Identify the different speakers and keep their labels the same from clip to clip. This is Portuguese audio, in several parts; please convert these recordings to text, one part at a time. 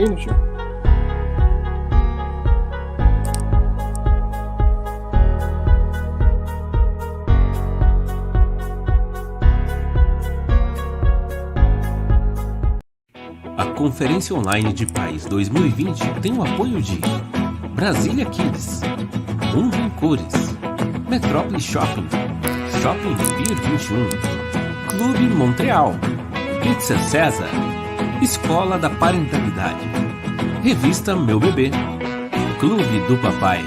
Speaker 1: aí, no tio?
Speaker 2: A Conferência Online de Pais 2020 tem o apoio de Brasília Kids, Mundo em Cores, Metrópole Shopping, Shopping Pier 21, Clube Montreal, Pizza César, Escola da Parentalidade, Revista Meu Bebê, Clube do Papai.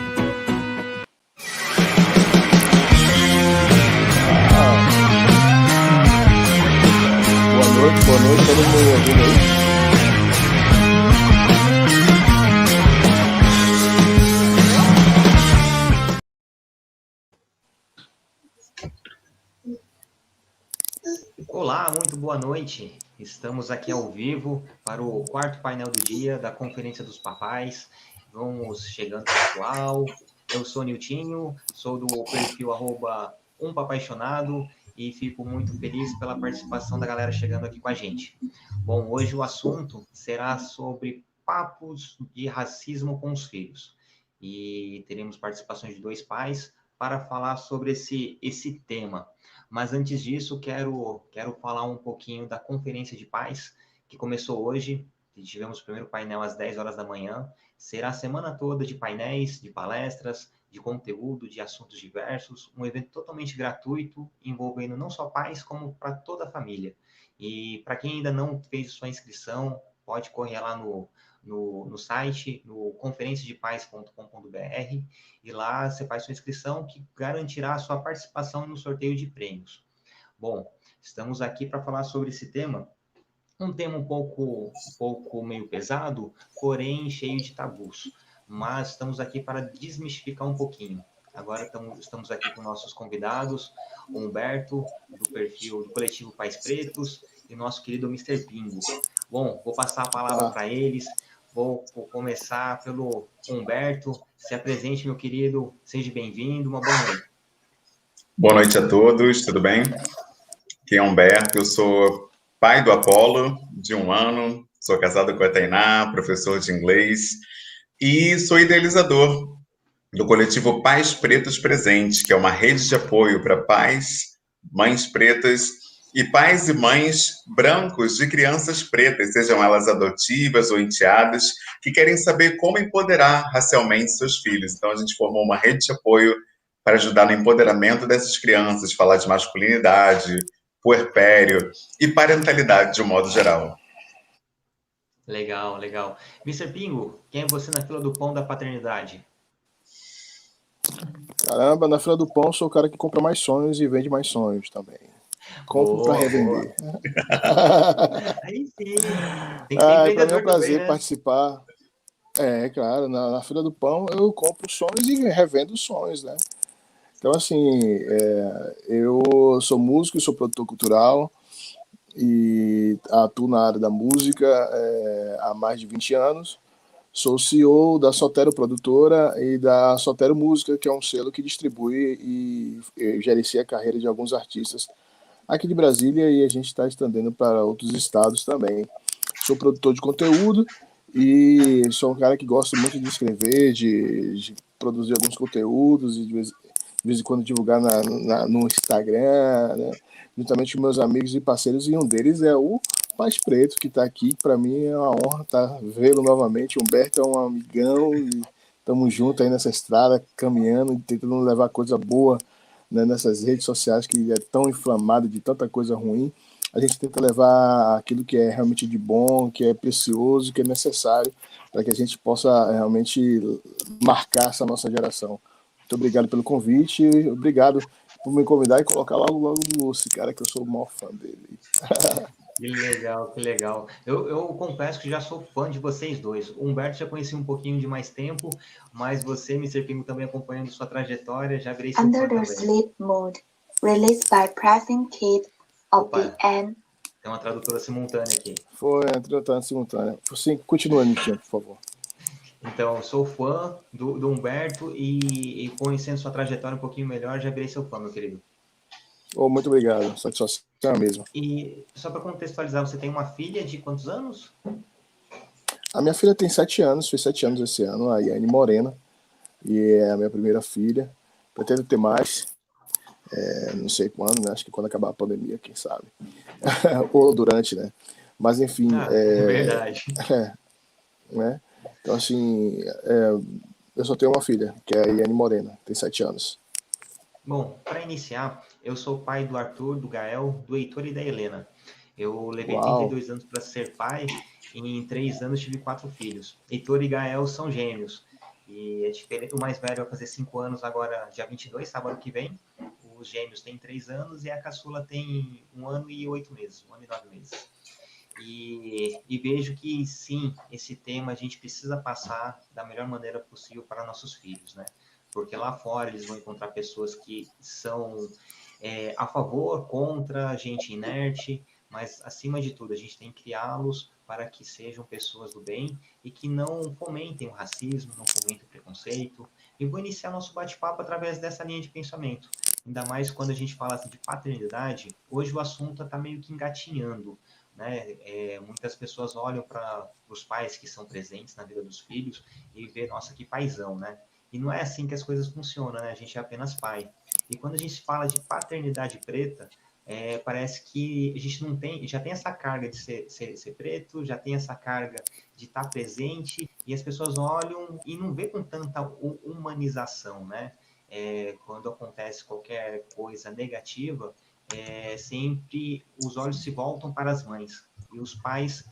Speaker 1: Boa noite, todo mundo ouvindo aí?
Speaker 3: Olá, muito boa noite. Estamos aqui ao vivo para o quarto painel do dia da Conferência dos Papais. Vamos chegando, pessoal. Eu sou Niltinho, sou do perfil @umpapaixonado e fico muito feliz pela participação da galera chegando aqui com a gente. Bom, hoje o assunto será sobre papos de racismo com os filhos. E teremos participações de 2 pais para falar sobre esse tema. Mas antes disso, quero falar um pouquinho da Conferência de Pais, que começou hoje. Tivemos o primeiro painel às 10 horas da manhã. Será a semana toda de painéis, de palestras, de conteúdo, de assuntos diversos. Um evento totalmente gratuito, envolvendo não só pais, como para toda a família. E para quem ainda não fez sua inscrição, pode correr lá no site, no conferenciadepais.com.br, e lá você faz sua inscrição, que garantirá a sua participação no sorteio de prêmios. Bom, estamos aqui para falar sobre esse tema, um tema um pouco meio pesado, porém cheio de tabus, mas estamos aqui para desmistificar um pouquinho. Agora estamos aqui com nossos convidados, o Humberto, do perfil do Coletivo Pais Pretos, e o nosso querido Mr. Pingo. Bom, vou passar a palavra para eles. Vou começar pelo Humberto. Se apresente, meu querido. Seja bem-vindo. Uma boa noite.
Speaker 4: Boa noite a todos, tudo bem? Aqui é Humberto, eu sou pai do Apolo, de 1 ano, sou casado com a Tainá, professor de inglês, e sou idealizador do coletivo Pais Pretos Presente, que é uma rede de apoio para pais, mães pretas e pais e mães brancos de crianças pretas, sejam elas adotivas ou enteadas, que querem saber como empoderar racialmente seus filhos. Então, a gente formou uma rede de apoio para ajudar no empoderamento dessas crianças, falar de masculinidade, puerpério e parentalidade de um modo geral.
Speaker 3: Legal, legal. Mr. Pingo, quem é você na fila do pão da paternidade?
Speaker 1: Caramba, na fila do pão sou o cara que compra mais sonhos e vende mais sonhos também. Compro para revender.
Speaker 3: Aí sim. Tem que ser
Speaker 1: para mim é um prazer
Speaker 3: também, né?
Speaker 1: participar. Claro, na fila do pão eu compro sonhos e revendo sonhos, né? Então, assim, eu sou músico, sou produtor cultural e atuo na área da música há mais de 20 anos. Sou CEO da Sotero Produtora e da Sotero Música, que é um selo que distribui e gerencia a carreira de alguns artistas aqui de Brasília, e a gente está estendendo para outros estados também. Sou produtor de conteúdo e sou um cara que gosta muito de escrever, de produzir alguns conteúdos e de vez em quando divulgar no Instagram, né? Juntamente com meus amigos e parceiros, e um deles é o Pais Preto, que está aqui. Para mim é uma honra vê-lo novamente. O Humberto é um amigão e estamos juntos aí nessa estrada, caminhando e tentando levar coisa boa, né, nessas redes sociais que é tão inflamado de tanta coisa ruim. A gente tenta levar aquilo que é realmente de bom, que é precioso, que é necessário para que a gente possa realmente marcar essa nossa geração. Muito obrigado pelo convite, obrigado por me convidar e colocar logo esse cara que eu sou o maior fã dele.
Speaker 3: Que legal, que legal. Eu confesso que já sou fã de vocês dois. O Humberto já conheci um pouquinho de mais tempo, mas você, Mr. Pingo, também acompanhando sua trajetória, já virei seu fã
Speaker 5: Under the
Speaker 3: também.
Speaker 5: sleep mode, released by pressing key of the N.
Speaker 3: Tem uma tradutora simultânea aqui.
Speaker 1: Foi a tradutora simultânea. Sim, continua, Nitinho, por favor.
Speaker 3: Então, sou fã do Humberto e conhecendo sua trajetória um pouquinho melhor, já virei seu fã, meu querido.
Speaker 1: Muito obrigado, satisfação mesmo.
Speaker 3: E só para contextualizar, você tem uma filha de quantos anos?
Speaker 1: A minha filha tem 7 anos, fez 7 anos esse ano, a Yane Morena, e é a minha primeira filha. Pretendo ter mais, não sei quando, né? Acho que quando acabar a pandemia, quem sabe. Ou durante, né? Mas enfim,
Speaker 3: Verdade.
Speaker 1: né? Então assim, eu só tenho uma filha, que é a Yane Morena, tem 7 anos.
Speaker 3: Bom, para iniciar, eu sou pai do Arthur, do Gael, do Heitor e da Helena. Eu levei
Speaker 1: Uau.
Speaker 3: 32 anos para ser pai e em 3 anos tive 4 filhos. Heitor e Gael são gêmeos. E é diferente, o mais velho vai fazer 5 anos agora, dia 22, sábado que vem. Os gêmeos têm 3 anos e a caçula tem 1 ano e 8 meses, 1 ano e 9 meses. E vejo que, sim, esse tema a gente precisa passar da melhor maneira possível para nossos filhos, né? Porque lá fora eles vão encontrar pessoas que são a favor, contra, gente inerte, mas, acima de tudo, a gente tem que criá-los para que sejam pessoas do bem e que não fomentem o racismo, não fomentem o preconceito. E vou iniciar nosso bate-papo através dessa linha de pensamento. Ainda mais quando a gente fala de paternidade, hoje o assunto está meio que engatinhando, né? Muitas pessoas olham para os pais que são presentes na vida dos filhos e vê, nossa, que paizão, né? E não é assim que as coisas funcionam, né? A gente é apenas pai. E quando a gente fala de paternidade preta, parece que a gente não tem, já tem essa carga de ser preto, já tem essa carga de estar presente, e as pessoas olham e não vê com tanta humanização, né? Quando acontece qualquer coisa negativa, sempre os olhos se voltam para as mães. E os pais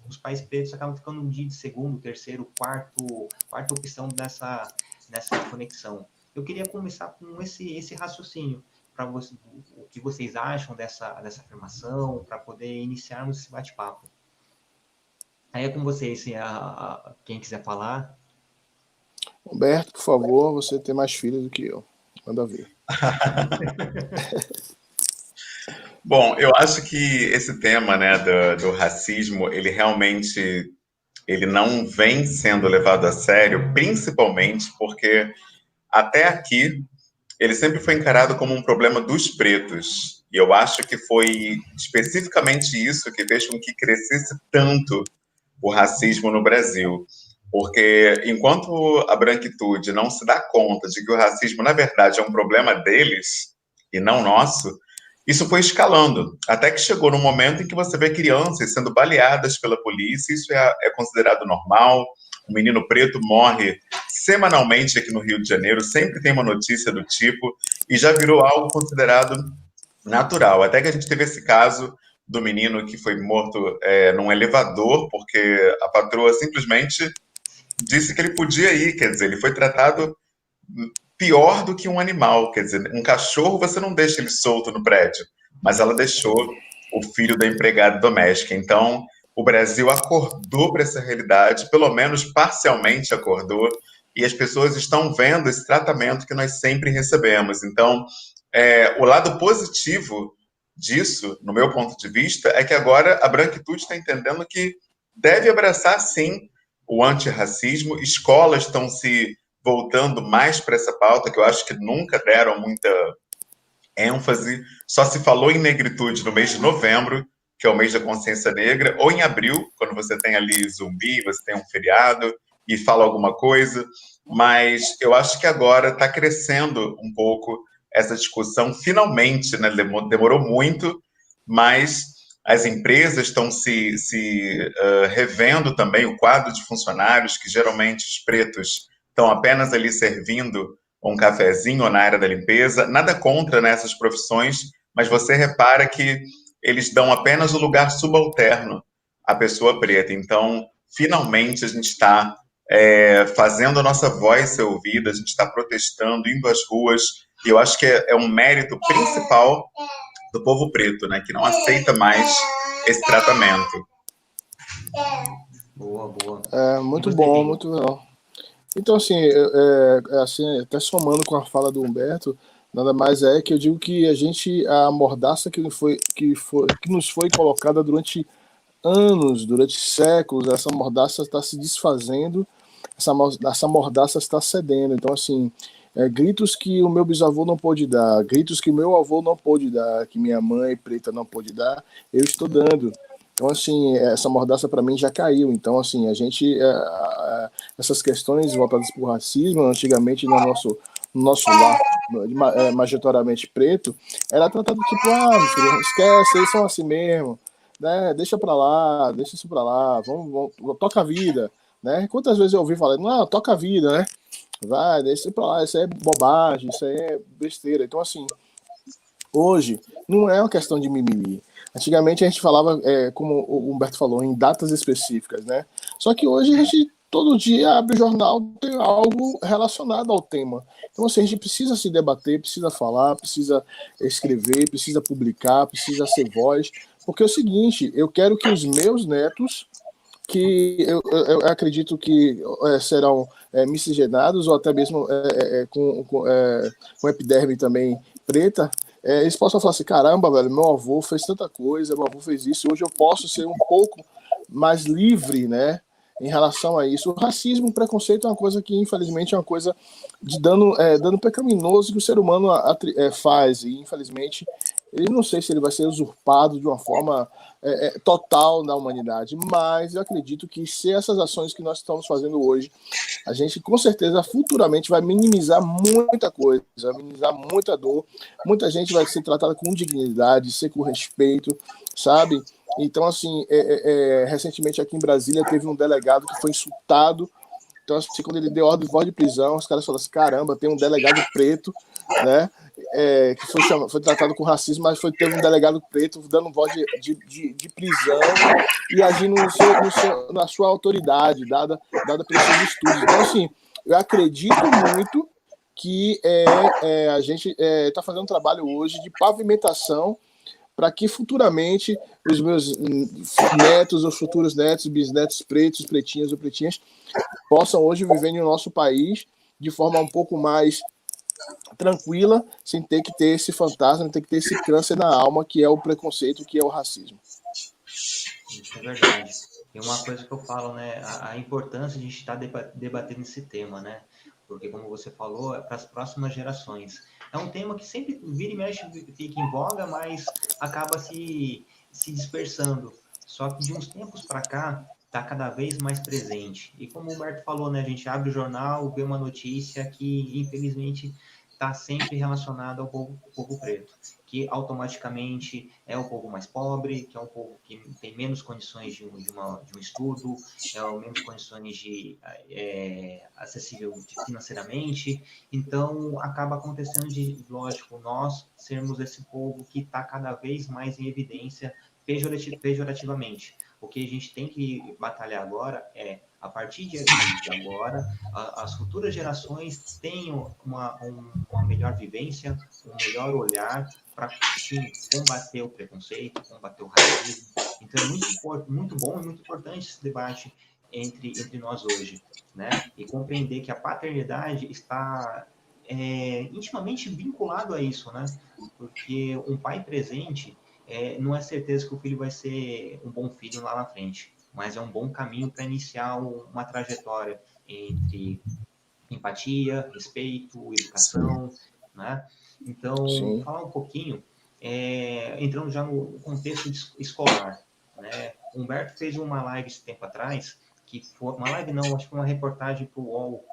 Speaker 3: pretos acabam ficando um dia de segundo, terceiro, quarta opção nessa conexão. Eu queria começar com esse raciocínio, para o que vocês acham dessa afirmação, para poder iniciarmos esse bate-papo. Aí é com vocês, quem quiser falar.
Speaker 1: Humberto, por favor, você tem mais filhos do que eu. Manda ver.
Speaker 4: Bom, eu acho que esse tema, né, do racismo, ele realmente não vem sendo levado a sério, principalmente porque até aqui ele sempre foi encarado como um problema dos pretos. E eu acho que foi especificamente isso que fez com que crescesse tanto o racismo no Brasil. Porque enquanto a branquitude não se dá conta de que o racismo, na verdade, é um problema deles e não nosso, isso foi escalando, até que chegou no momento em que você vê crianças sendo baleadas pela polícia, isso é considerado normal. Um menino preto morre semanalmente aqui no Rio de Janeiro, sempre tem uma notícia do tipo, e já virou algo considerado natural. Até que a gente teve esse caso do menino que foi morto num elevador, porque a patroa simplesmente disse que ele podia ir, quer dizer, ele foi tratado pior do que um animal, quer dizer, um cachorro você não deixa ele solto no prédio, mas ela deixou o filho da empregada doméstica. Então, o Brasil acordou para essa realidade, pelo menos parcialmente acordou, e as pessoas estão vendo esse tratamento que nós sempre recebemos. Então, o lado positivo disso, no meu ponto de vista, é que agora a branquitude está entendendo que deve abraçar, sim, o antirracismo. Escolas estão se voltando mais para essa pauta, que eu acho que nunca deram muita ênfase. Só se falou em negritude no mês de novembro, que é o mês da consciência negra, ou em abril, quando você tem ali zumbi, você tem um feriado e fala alguma coisa. Mas eu acho que agora está crescendo um pouco essa discussão, finalmente, né? Demorou muito, mas as empresas estão se revendo também o quadro de funcionários, que geralmente os pretos estão apenas ali servindo um cafezinho ou na área da limpeza. Nada contra nessas profissões, mas você repara que eles dão apenas o lugar subalterno à pessoa preta. Então, finalmente, a gente está fazendo a nossa voz ser ouvida, a gente está protestando, indo às ruas, e eu acho que é um mérito principal do povo preto, né, que não aceita mais esse tratamento.
Speaker 3: Boa.
Speaker 1: Muito bom, muito legal. Então, assim, assim, até somando com a fala do Humberto, nada mais é que eu digo que a mordaça que nos foi colocada durante anos, durante séculos, essa mordaça está se desfazendo, essa mordaça está cedendo. Então, assim, gritos que o meu bisavô não pôde dar, gritos que o meu avô não pôde dar, que minha mãe preta não pôde dar, eu estou dando. Então, assim, essa mordaça para mim já caiu. Então, assim, a gente, essas questões voltadas para o racismo, antigamente no nosso lar, majoritariamente preto, era tratado tipo, meu filho, esquece, eles são assim mesmo, né? Deixa para lá, deixa isso para lá, vamos, toca a vida, né? Quantas vezes eu ouvi falar, não, toca a vida, né? Vai, deixa pra lá, isso aí é bobagem, isso aí é besteira. Então, assim, hoje não é uma questão de mimimi. Antigamente a gente falava, como o Humberto falou, em datas específicas, né? Só que hoje a gente, todo dia, abre o jornal, tem algo relacionado ao tema. Então, assim, a gente precisa se debater, precisa falar, precisa escrever, precisa publicar, precisa ser voz. Porque é o seguinte, eu quero que os meus netos, que eu acredito que serão miscigenados ou até mesmo com epiderme também preta, eles possam falar assim, caramba, velho, meu avô fez tanta coisa, meu avô fez isso, hoje eu posso ser um pouco mais livre, né, em relação a isso. O racismo, o preconceito é uma coisa que, infelizmente, é uma coisa de dano pecaminoso que o ser humano faz, e, infelizmente, eu não sei se ele vai ser usurpado de uma forma total na humanidade, mas eu acredito que se essas ações que nós estamos fazendo hoje, a gente com certeza futuramente vai minimizar muita coisa, vai minimizar muita dor, muita gente vai ser tratada com dignidade, ser com respeito, sabe? Então, assim, recentemente aqui em Brasília teve um delegado que foi insultado. Então, assim, quando ele deu ordem de voz de prisão, os caras falaram assim, caramba, tem um delegado preto, né, que foi tratado com racismo, mas teve um delegado preto dando voz de prisão e agindo na sua autoridade, dada pelos seus estudos. Então, assim, eu acredito muito que a gente está fazendo um trabalho hoje de pavimentação para que futuramente os meus netos, os futuros netos, bisnetos pretos, pretinhas ou pretinhas, possam hoje viver no nosso país de forma um pouco mais tranquila, sem ter que ter esse fantasma, sem ter que ter esse câncer na alma, que é o preconceito, que é o racismo.
Speaker 3: Isso é verdade. E uma coisa que eu falo, né, a importância de a gente estar debatendo esse tema, né, porque como você falou, é para as próximas gerações. É um tema que sempre vira e mexe, fica em voga, mas acaba se dispersando. Só que de uns tempos para cá, está cada vez mais presente. E como o Humberto falou, né, a gente abre o jornal, vê uma notícia que, infelizmente, está sempre relacionada ao povo preto, que automaticamente é o povo mais pobre, que é um povo que tem menos condições de um estudo, menos condições de acessível financeiramente. Então, acaba acontecendo de, lógico, nós sermos esse povo que está cada vez mais em evidência pejorativamente. O que a gente tem que batalhar agora é, a partir de agora, as futuras gerações tenham uma melhor vivência, um melhor olhar para, sim, combater o preconceito, combater o racismo. Então, é muito bom e muito importante esse debate entre nós hoje, né? E compreender que a paternidade está intimamente vinculado a isso, né? Porque um pai presente não é certeza que o filho vai ser um bom filho lá na frente, mas é um bom caminho para iniciar uma trajetória entre empatia, respeito, educação, né? Então,
Speaker 1: Sim.
Speaker 3: falar um pouquinho, entrando já no contexto escolar, né? Humberto fez uma live esse tempo atrás, que foi uma live não, acho que uma reportagem para o UOL,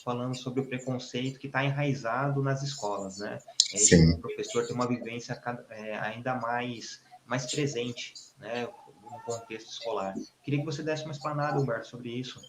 Speaker 3: falando sobre o preconceito que está enraizado nas escolas, né? O professor tem uma vivência ainda mais presente, né, no contexto escolar. Queria que você desse uma explanada, Humberto, sobre isso.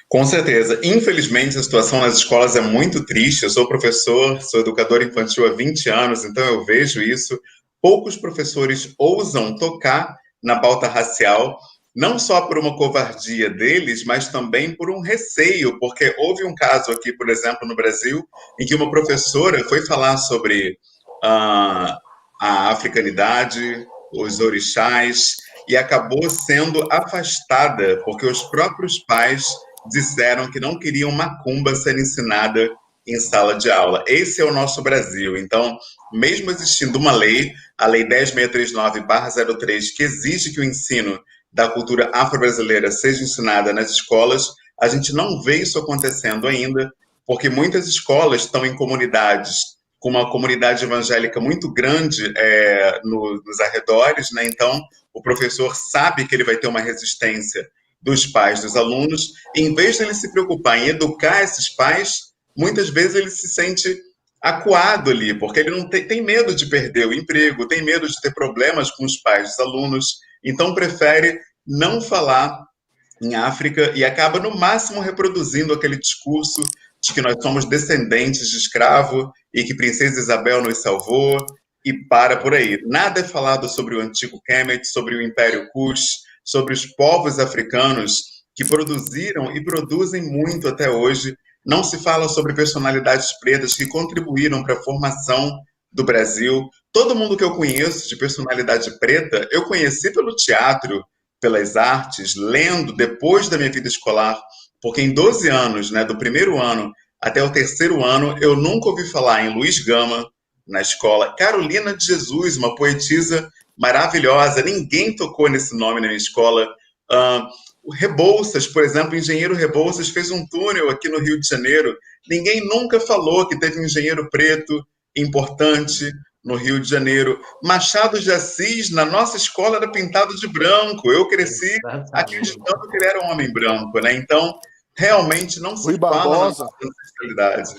Speaker 4: Com certeza. Infelizmente, a situação nas escolas é muito triste. Eu sou professor, sou educador infantil há 20 anos, então eu vejo isso. Poucos professores ousam tocar na pauta racial, não só por uma covardia deles, mas também por um receio, porque houve um caso aqui, por exemplo, no Brasil, em que uma professora foi falar sobre a africanidade, os orixás, e acabou sendo afastada, porque os próprios pais disseram que não queriam macumba ser ensinada em sala de aula. Esse é o nosso Brasil. Então, mesmo existindo uma lei, a Lei 10.639/03, que exige que o ensino da cultura afro-brasileira seja ensinada nas escolas, a gente não vê isso acontecendo ainda, porque muitas escolas estão em comunidades com uma comunidade evangélica muito grande nos arredores, né? Então, o professor sabe que ele vai ter uma resistência dos pais, dos alunos, e em vez de ele se preocupar em educar esses pais, muitas vezes ele se sente acuado ali, porque ele não tem medo de perder o emprego, tem medo de ter problemas com os pais dos alunos, então prefere não falar em África e acaba, no máximo, reproduzindo aquele discurso de que nós somos descendentes de escravo e que Princesa Isabel nos salvou, e para por aí. Nada é falado sobre o antigo Kemet, sobre o Império Kush, sobre os povos africanos que produziram e produzem muito até hoje. Não se fala sobre personalidades pretas que contribuíram para a formação do Brasil. Todo mundo que eu conheço de personalidade preta, eu conheci pelo teatro, pelas artes, lendo depois da minha vida escolar, porque em 12 anos, né, do primeiro ano até o terceiro ano, eu nunca ouvi falar em Luiz Gama na escola. Carolina de Jesus, uma poetisa maravilhosa, ninguém tocou nesse nome na minha escola. O Rebouças, por exemplo, o engenheiro Rebouças fez um túnel aqui no Rio de Janeiro. Ninguém nunca falou que teve um engenheiro preto importante no Rio de Janeiro. Machado de Assis, na nossa escola, era pintado de branco. Eu cresci acreditando que ele era um homem branco, né? Então, realmente não se fala na nossa ancestralidade.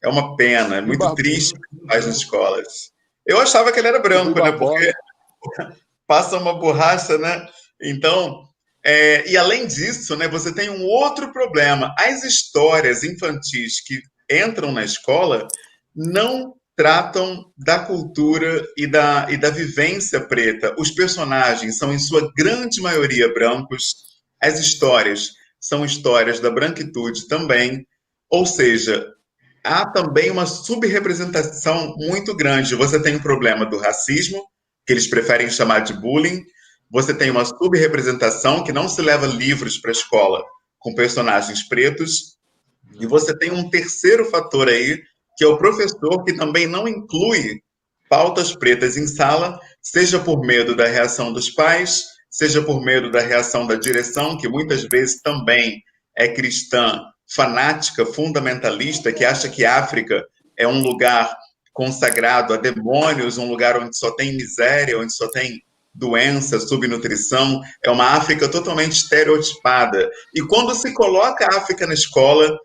Speaker 4: É uma pena, é muito triste o que faz nas escolas. Eu achava que ele era branco, né? Porque passa uma borracha, né? Então, e além disso, né, você tem um outro problema. As histórias infantis que entram na escola não tratam da cultura e da vivência preta. Os personagens são, em sua grande maioria, brancos. As histórias são histórias da branquitude também. Ou seja, há também uma subrepresentação muito grande. Você tem o problema do racismo, que eles preferem chamar de bullying. Você tem uma subrepresentação que não se leva livros para a escola com personagens pretos. E você tem um terceiro fator aí, que é o professor que também não inclui pautas pretas em sala, seja por medo da reação dos pais, seja por medo da reação da direção, que muitas vezes também é cristã, fanática, fundamentalista, que acha que África é um lugar consagrado a demônios, um lugar onde só tem miséria, onde só tem doença, subnutrição. É uma África totalmente estereotipada. E quando se coloca a África na escola,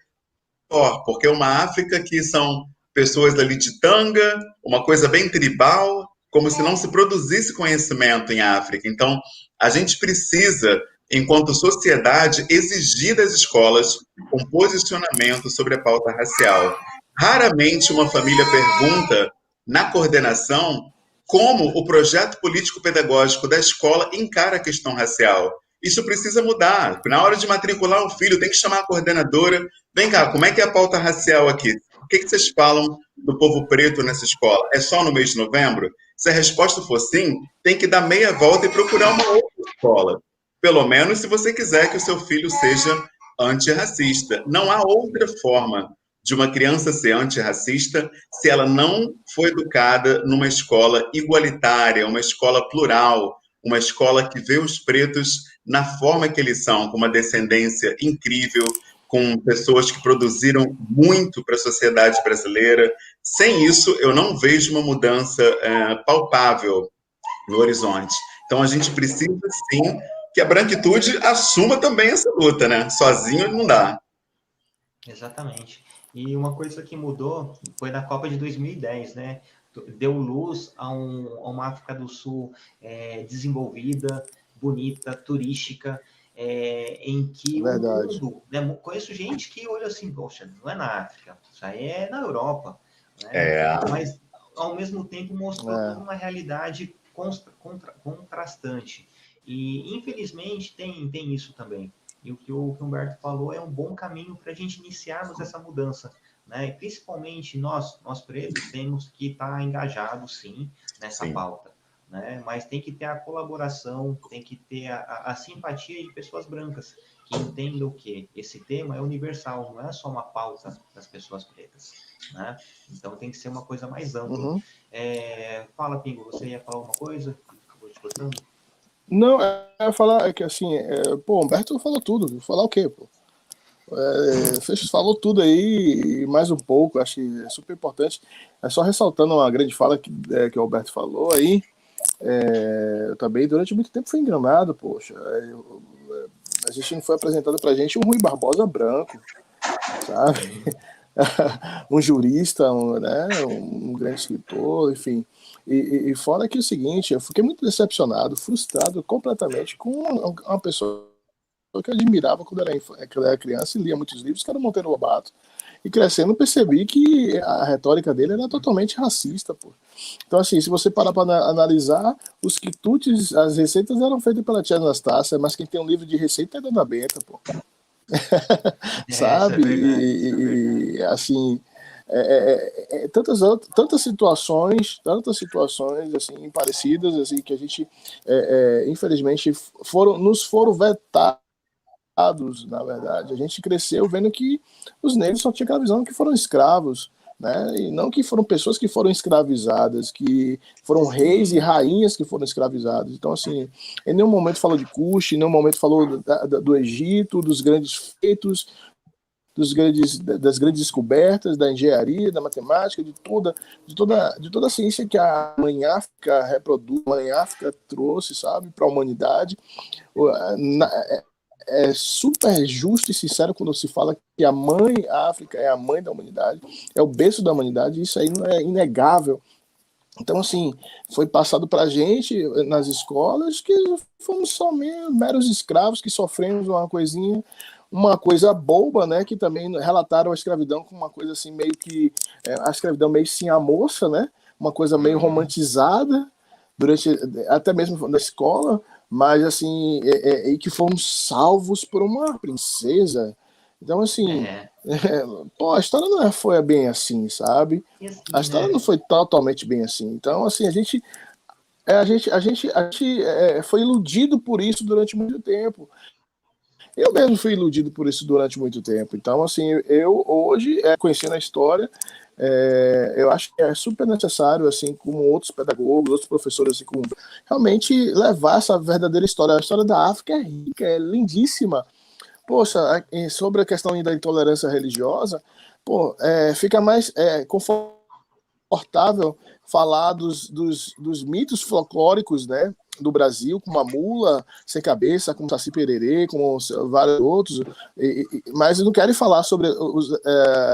Speaker 4: porque é uma África que são pessoas ali de tanga, uma coisa bem tribal, como se não se produzisse conhecimento em África. Então, a gente precisa, enquanto sociedade, exigir das escolas um posicionamento sobre a pauta racial. Raramente uma família pergunta, na coordenação, como o projeto político-pedagógico da escola encara a questão racial. Isso precisa mudar. Na hora de matricular o filho, tem que chamar a coordenadora. Vem cá, como é que é a pauta racial aqui? O que vocês falam do povo preto nessa escola? É só no mês de novembro? Se a resposta for sim, tem que dar meia volta e procurar uma outra escola. Pelo menos se você quiser que o seu filho seja antirracista. Não há outra forma de uma criança ser antirracista se ela não foi educada numa escola igualitária, uma escola plural, uma escola que vê os pretos na forma que eles são, com uma descendência incrível, com pessoas que produziram muito para a sociedade brasileira. Sem isso, eu não vejo uma mudança palpável no horizonte. Então, a gente precisa, sim, que a branquitude assuma também essa luta, né? Sozinho não dá.
Speaker 3: Exatamente. E uma coisa que mudou foi na Copa de 2010, né? Deu luz a uma África do Sul desenvolvida, bonita, turística, em que o mundo... Né, conheço gente que olha assim, poxa, não é na África, isso aí é na Europa. Né? Mas, ao mesmo tempo, mostrou toda uma realidade contrastante. E, infelizmente, tem isso também. E o que o Humberto falou é um bom caminho para a gente iniciarmos essa mudança. Né? E principalmente nós pretos, temos que estar engajados, sim, nessa pauta. Né? Mas tem que ter a colaboração, tem que ter a simpatia de pessoas brancas, que entendam que esse tema é universal, não é só uma pauta das pessoas pretas. Né? Então tem que ser uma coisa mais ampla. Fala, Pingo, você ia falar alguma coisa? Acabou te cortando?
Speaker 1: Não, eu ia falar que assim, o Humberto falou tudo. Vou falar o quê, pô? Falou tudo aí e mais um pouco, acho que é super importante. É só ressaltando uma grande fala que o Alberto falou aí, Eu também, durante muito tempo, fui enganado, poxa. A gente não foi apresentado pra gente um Rui Barbosa branco, sabe? Um jurista, né? Um grande escritor, enfim. E fora que é o seguinte, eu fiquei muito decepcionado, frustrado completamente com uma pessoa que eu admirava quando eu era criança e lia muitos livros, que era o Monteiro Lobato. E crescendo, percebi que a retórica dele era totalmente racista, pô. Então, assim, se você parar para analisar, os quitutes, as receitas eram feitas pela tia Anastácia, mas quem tem um livro de receita é a Dona Benta, pô. Sabe? Assim, tantas situações assim parecidas assim que a gente infelizmente nos foram vetados, na verdade. A gente cresceu vendo que os negros só tinham aquela visão que foram escravos, né? E não que foram pessoas que foram escravizadas, que foram reis e rainhas que foram escravizados. Então, assim, em nenhum momento falou de Cuxi, em nenhum momento falou do Egito, dos grandes feitos, das grandes descobertas, da engenharia, da matemática, de toda a ciência que a Mãe África reproduz, a Mãe África trouxe, sabe, para a humanidade. É super justo e sincero quando se fala que a Mãe África é a mãe da humanidade, é o berço da humanidade, isso aí não é inegável. Então, assim, foi passado para a gente nas escolas que fomos só meros escravos que sofremos uma coisa boba, né, que também relataram a escravidão como uma coisa assim, meio que, a escravidão meio sem a moça, né, uma coisa meio romantizada, até mesmo na escola, mas assim, e que fomos salvos por uma princesa. Então, assim, pô, a história não foi bem assim, sabe? A história não foi totalmente bem assim. Então, assim, a gente foi iludido por isso durante muito tempo. Eu mesmo fui iludido por isso durante muito tempo. Então, assim, eu hoje, conhecendo a história, eu acho que é super necessário, assim, como outros pedagogos, outros professores, assim, como realmente levar essa verdadeira história. A história da África é rica, é lindíssima. Poxa, sobre a questão da intolerância religiosa, pô, fica mais confortável falar dos mitos folclóricos, né, do Brasil, como a mula sem cabeça, como Saci Pererê, como vários outros, mas não querem falar sobre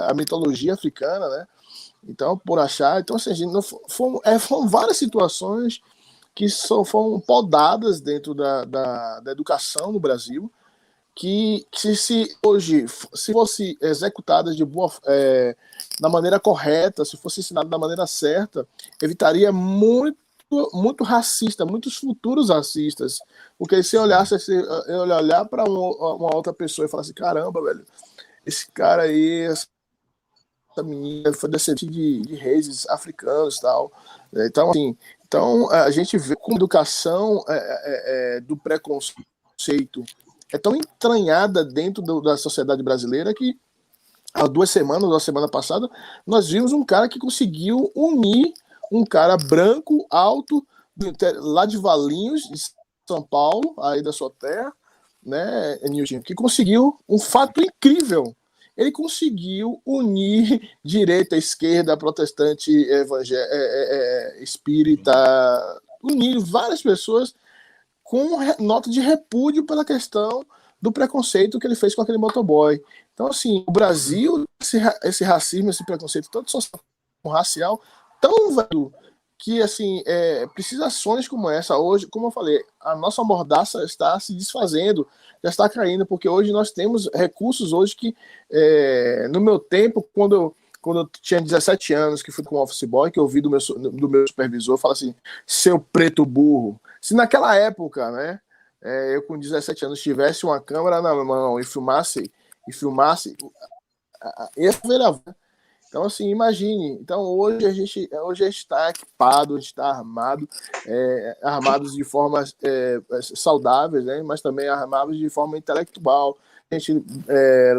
Speaker 1: a mitologia africana, né? Então, por achar, então assim, foram várias situações que foram podadas dentro da educação no Brasil, que se hoje se fosse executada da maneira correta, se fosse ensinado da maneira certa, evitaria muito racista, muitos futuros racistas, porque se eu olhar para uma outra pessoa e falar assim, caramba, velho, esse cara aí, essa menina foi descendente de reis africanos e tal. Então, assim, a gente vê como a educação do preconceito é tão entranhada dentro da sociedade brasileira que há 2 semanas, ou a semana passada, nós vimos um cara que conseguiu unir um cara branco, alto, lá de Valinhos, de São Paulo, aí da sua terra, né, Nilton, que conseguiu um fato incrível. Ele conseguiu unir direita, esquerda, protestante, espírita, unir várias pessoas com nota de repúdio pela questão do preconceito que ele fez com aquele motoboy. Então, assim, o Brasil, esse racismo, esse preconceito, tanto social como racial, tão velho que, assim, precisa ações como essa. Hoje, como eu falei, a nossa mordaça está se desfazendo, já está caindo, porque hoje nós temos recursos hoje que, no meu tempo, quando eu tinha 17 anos, que fui com o office boy, que eu ouvi do meu supervisor, falar assim, seu preto burro. Se naquela época, né, eu com 17 anos tivesse uma câmera na mão e filmasse, ia ver a... Então, assim, imagine. Então, hoje a gente está equipado, a gente está armados de formas saudáveis, né, mas também armados de forma intelectual, a gente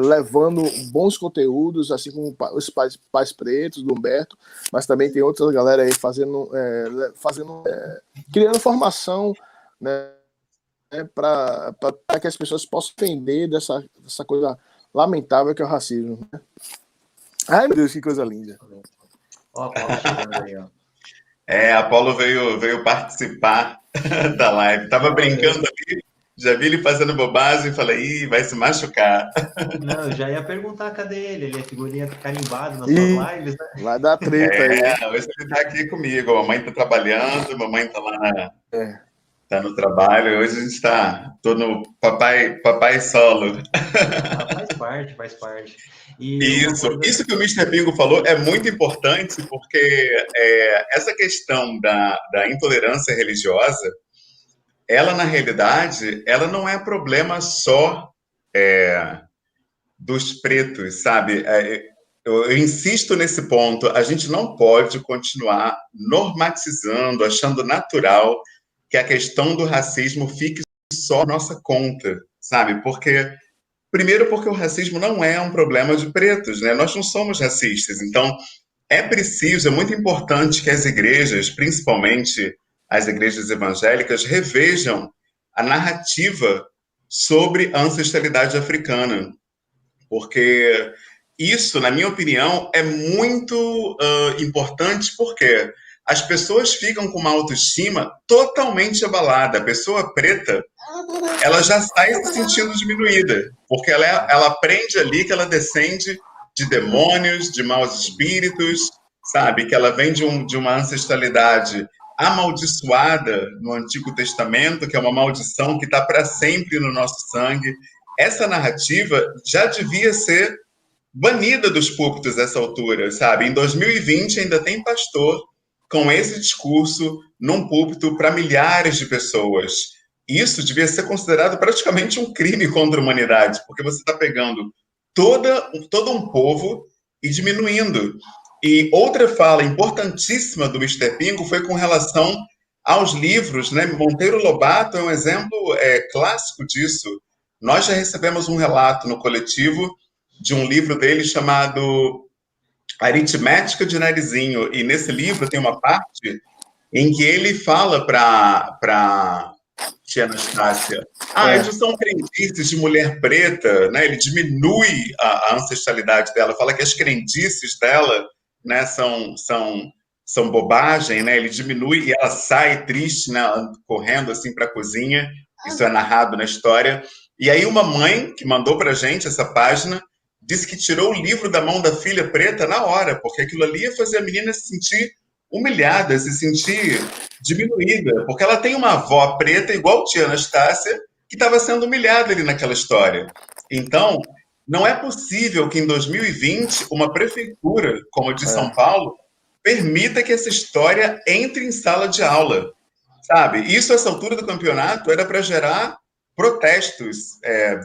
Speaker 1: levando bons conteúdos, assim como os pais pretos, do Humberto, mas também tem outra galera aí criando formação, né, para que as pessoas possam entender dessa coisa lamentável que é o racismo. Ai, meu Deus, que coisa linda.
Speaker 3: Ó, Paulo chegando aí, ó.
Speaker 4: A Apolo veio participar da live. Tava
Speaker 3: Não,
Speaker 4: brincando ali, já vi ele fazendo bobagem e falei, ih, vai se machucar.
Speaker 3: não, eu já ia perguntar cadê ele? Ele é figurinha carimbado nas suas
Speaker 1: E
Speaker 3: lives, né?
Speaker 1: vai dar treta aí, hein?
Speaker 4: Hoje ele tá aqui comigo. A mamãe tá trabalhando, a mamãe tá lá,
Speaker 1: É.
Speaker 4: tá no trabalho. Hoje a gente tô no papai solo.
Speaker 3: Ah, faz parte, faz parte. E uma
Speaker 4: Isso,
Speaker 3: coisa,
Speaker 4: isso que o Mister Pingo falou é muito importante, porque essa questão da intolerância religiosa, ela na realidade, ela não é problema só dos pretos, sabe? Eu insisto nesse ponto, a gente não pode continuar normatizando, achando natural que a questão do racismo fique só à nossa conta, sabe? Primeiro porque o racismo não é um problema de pretos, né? Nós não somos racistas, então é muito importante que as igrejas, principalmente as igrejas evangélicas, revejam a narrativa sobre a ancestralidade africana, porque isso, na minha opinião, é muito importante, porque as pessoas ficam com uma autoestima totalmente abalada. A pessoa preta, ela já sai se sentindo diminuída, porque ela aprende ali que ela descende de demônios, de maus espíritos, sabe? Que ela vem de uma ancestralidade amaldiçoada no Antigo Testamento, que é uma maldição que está para sempre no nosso sangue. Essa narrativa já devia ser banida dos púlpitos a essa altura, sabe? Em 2020 ainda tem pastor com esse discurso num púlpito para milhares de pessoas. Isso devia ser considerado praticamente um crime contra a humanidade, porque você está pegando todo um povo e diminuindo. E outra fala importantíssima do Mister Pingo foi com relação aos livros, né? Monteiro Lobato é um exemplo clássico disso. Nós já recebemos um relato no coletivo de um livro dele chamado Aritmética de Narizinho. E nesse livro tem uma parte em que ele fala para tia Anastácia, eles são crendices de mulher preta, né? Ele diminui a ancestralidade dela, fala que as crendices dela, né, são bobagem, né? Ele diminui e ela sai triste, né, correndo assim para a cozinha. Isso é narrado na história. E aí uma mãe que mandou para gente essa página disse que tirou o livro da mão da filha preta na hora, porque aquilo ali ia fazer a menina se sentir humilhada, se sentir diminuída, porque ela tem uma avó preta igual tia Anastácia, que estava sendo humilhada ali naquela história. Então, não é possível que em 2020 uma prefeitura como a de São Paulo permita que essa história entre em sala de aula, sabe? Isso, a essa altura do campeonato, era para gerar protestos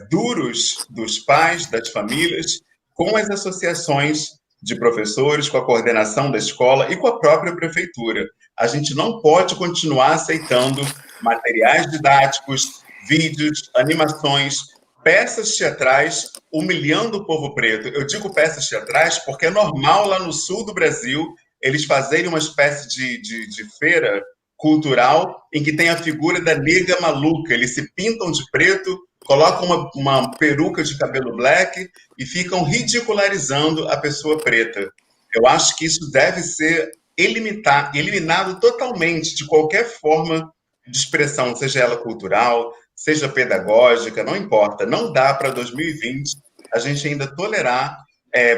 Speaker 4: duros dos pais, das famílias, com as associações de professores, com a coordenação da escola e com a própria prefeitura. A gente não pode continuar aceitando materiais didáticos, vídeos, animações, peças teatrais humilhando o povo preto. Eu digo peças teatrais porque é normal lá no sul do Brasil eles fazerem uma espécie de feira cultural em que tem a figura da nega maluca. Eles se pintam de preto, colocam uma peruca de cabelo black e ficam ridicularizando a pessoa preta. Eu acho que isso deve ser eliminado totalmente de qualquer forma de expressão, seja ela cultural, seja pedagógica, não importa. Não dá para 2020 a gente ainda tolerar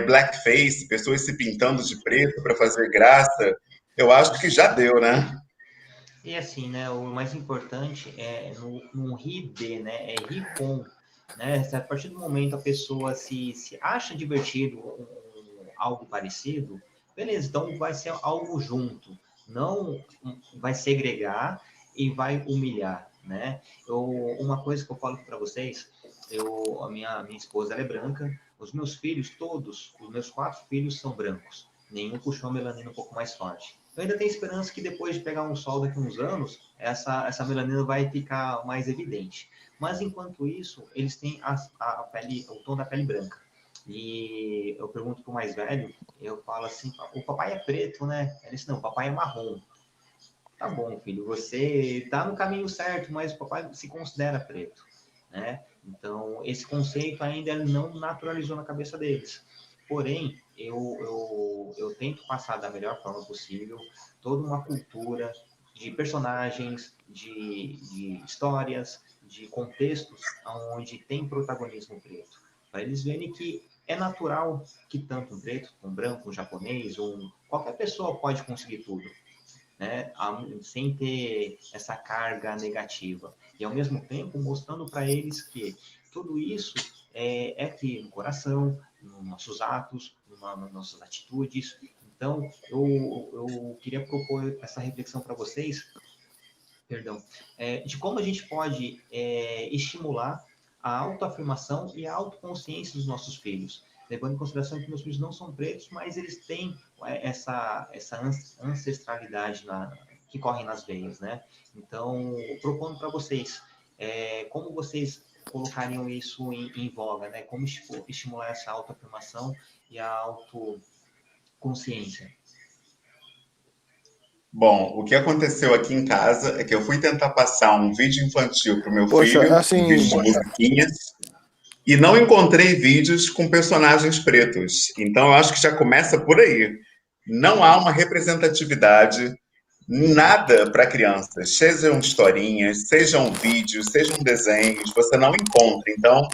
Speaker 4: blackface, pessoas se pintando de preto para fazer graça. Eu acho que já deu, né?
Speaker 3: e assim, né, o mais importante é não rir de, né, é rir com, né, se a partir do momento a pessoa se acha divertido algo parecido, beleza, então vai ser algo junto, não vai segregar e vai humilhar, né? Uma coisa que eu falo para vocês, a minha esposa ela é branca, os meus filhos todos, os meus 4 filhos são brancos, nenhum puxou a melanina um pouco mais forte. Eu ainda tenho esperança que depois de pegar um sol daqui a uns anos, essa melanina vai ficar mais evidente. Mas enquanto isso, eles têm a pele, o tom da pele branca. E eu pergunto pro mais velho, eu falo assim, o papai é preto, né? Ele disse, não, o papai é marrom. Tá bom, filho, você tá no caminho certo, mas o papai se considera preto, né? Então, esse conceito ainda não naturalizou na cabeça deles. Porém, eu tento passar da melhor forma possível toda uma cultura de personagens, de histórias, de contextos onde tem protagonismo preto. Para eles verem que é natural que tanto um preto, um branco, um japonês, qualquer pessoa pode conseguir tudo, né? Sem ter essa carga negativa. E, ao mesmo tempo, mostrando para eles que tudo isso é aqui no coração, nos nossos atos, nas nossas atitudes. Então, eu queria propor essa reflexão para vocês, perdão, de como a gente pode estimular a autoafirmação e a autoconsciência dos nossos filhos, levando em consideração que meus filhos não são pretos, mas eles têm essa ancestralidade que corre nas veias, né? Então, propondo para vocês, como vocês colocariam isso em voga, né? Como estimular essa autoafirmação e a autoconsciência?
Speaker 4: Bom, o que aconteceu aqui em casa é que eu fui tentar passar um vídeo infantil para o meu
Speaker 1: Poxa,
Speaker 4: filho,
Speaker 1: assim,
Speaker 4: um vídeo de musiquinhas, e não encontrei vídeos com personagens pretos. Então, eu acho que já começa por aí. Não há uma representatividade, nada para crianças. Sejam historinhas, sejam vídeos, sejam desenhos, você não encontra. Então,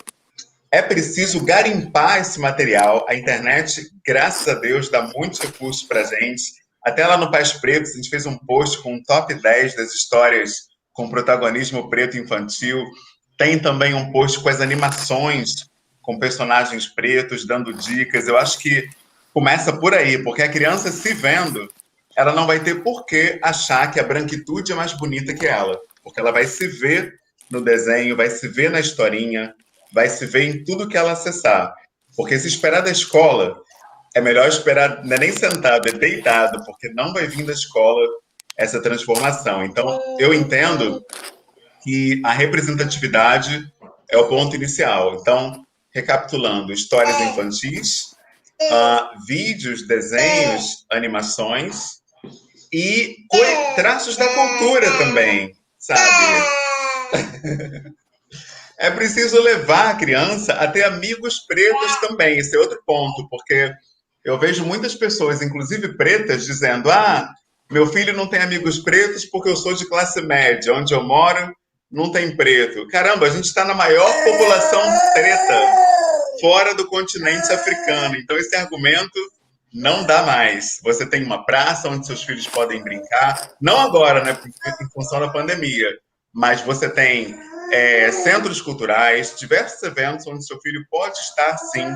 Speaker 4: é preciso garimpar esse material. A internet, graças a Deus, dá muitos recursos para a gente. Até lá no Pais Pretos, a gente fez um post com um top 10 das histórias com protagonismo preto infantil. Tem também um post com as animações com personagens pretos, dando dicas. Eu acho que começa por aí, porque a criança se vendo, ela não vai ter por que achar que a branquitude é mais bonita que ela. Porque ela vai se ver no desenho, vai se ver na historinha, vai se ver em tudo que ela acessar. Porque se esperar da escola, é melhor esperar, não é nem sentado, é deitado, porque não vai vir da escola essa transformação. Então, eu entendo que a representatividade é o ponto inicial. Então, recapitulando, histórias infantis, vídeos, desenhos, animações e traços da cultura também, sabe? É preciso levar a criança a ter amigos pretos também. Esse é outro ponto, porque eu vejo muitas pessoas, inclusive pretas, dizendo: meu filho não tem amigos pretos porque eu sou de classe média, onde eu moro não tem preto. Caramba, a gente está na maior população preta fora do continente africano. Então esse argumento não dá mais. Você tem uma praça onde seus filhos podem brincar, não agora, né, em função da pandemia, mas você tem centros culturais, diversos eventos onde seu filho pode estar, sim,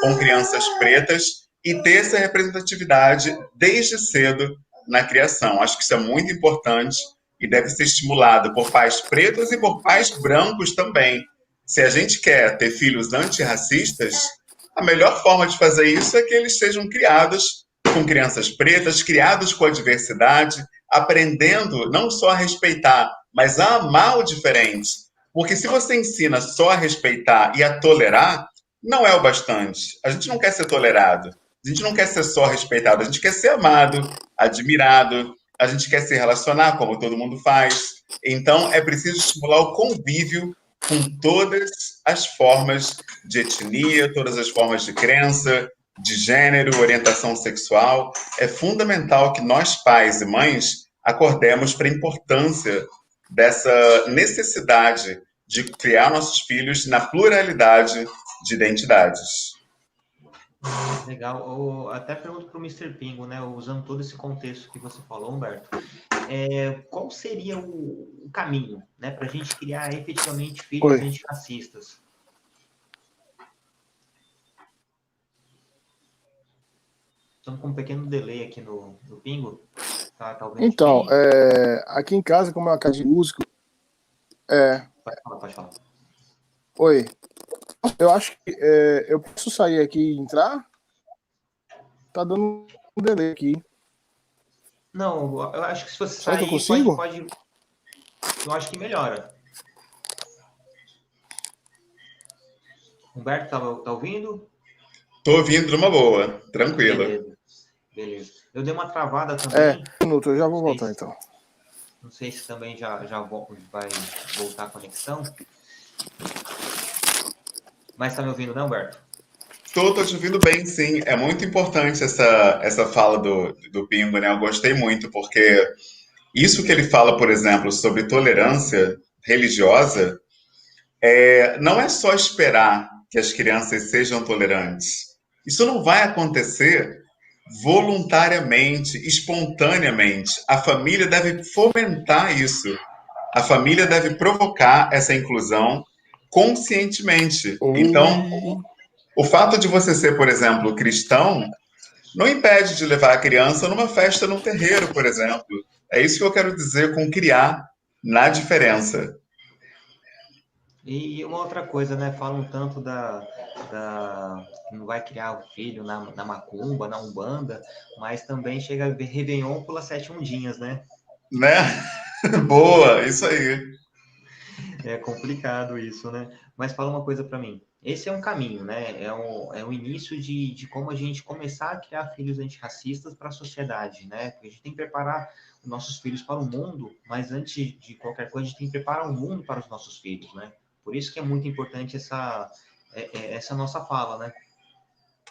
Speaker 4: com crianças pretas e ter essa representatividade desde cedo na criação. Acho que isso é muito importante e deve ser estimulado por pais pretos e por pais brancos também. Se a gente quer ter filhos antirracistas, a melhor forma de fazer isso é que eles sejam criados com crianças pretas, criados com a diversidade, aprendendo não só a respeitar, mas a amar o diferente. Porque se você ensina só a respeitar e a tolerar, não é o bastante. A gente não quer ser tolerado. A gente não quer ser só respeitado. A gente quer ser amado, admirado. A gente quer se relacionar como todo mundo faz. Então, é preciso estimular o convívio com todas as formas de etnia, todas as formas de crença, de gênero, orientação sexual. É fundamental que nós, pais e mães, acordemos para a importância dessa necessidade de criar nossos filhos na pluralidade de identidades.
Speaker 3: Legal. Eu até pergunto para o Mr. Pingo, né, usando todo esse contexto que você falou, Humberto, qual seria o caminho, né, para a gente criar efetivamente filhos antirracistas? Estamos com um pequeno delay aqui no Pingo. Talvez
Speaker 1: então, aqui em casa, como é uma casa de músico,
Speaker 3: Pode falar.
Speaker 1: Oi. Eu acho que eu posso sair aqui e entrar? Tá dando um delay aqui.
Speaker 3: Não, eu acho que se você
Speaker 1: Será
Speaker 3: sair,
Speaker 1: que eu consigo?
Speaker 3: pode... Eu acho que melhora. Humberto, tá ouvindo?
Speaker 4: Tô ouvindo numa boa, tranquilo.
Speaker 3: Beleza. Eu dei uma travada também.
Speaker 1: Um minuto, eu já vou voltar então.
Speaker 3: Não sei se também já vai voltar a conexão. Mas tá me ouvindo, não, Humberto?
Speaker 4: Tô te ouvindo bem, sim. É muito importante essa fala do Pingo, né? Eu gostei muito, porque isso que ele fala, por exemplo, sobre tolerância religiosa, não é só esperar que as crianças sejam tolerantes. Isso não vai acontecer voluntariamente, espontaneamente. A família deve fomentar isso. A família deve provocar essa inclusão conscientemente. Então,
Speaker 1: Oi.
Speaker 4: o fato de você ser, por exemplo, cristão, não impede de levar a criança numa festa num terreiro, por exemplo. É isso que eu quero dizer com criar na diferença.
Speaker 3: E uma outra coisa, né? Falam tanto que não vai criar o filho na macumba, na umbanda, mas também chega a ver Réveillon pula sete ondinhas, né?
Speaker 4: Né? Boa, isso aí.
Speaker 3: É complicado isso, né? Mas fala uma coisa para mim. Esse é um caminho, né? É o início de como a gente começar a criar filhos antirracistas para a sociedade, né? Porque a gente tem que preparar os nossos filhos para o mundo, mas antes de qualquer coisa, a gente tem que preparar o mundo para os nossos filhos, né? Por isso que é muito importante essa nossa fala, né?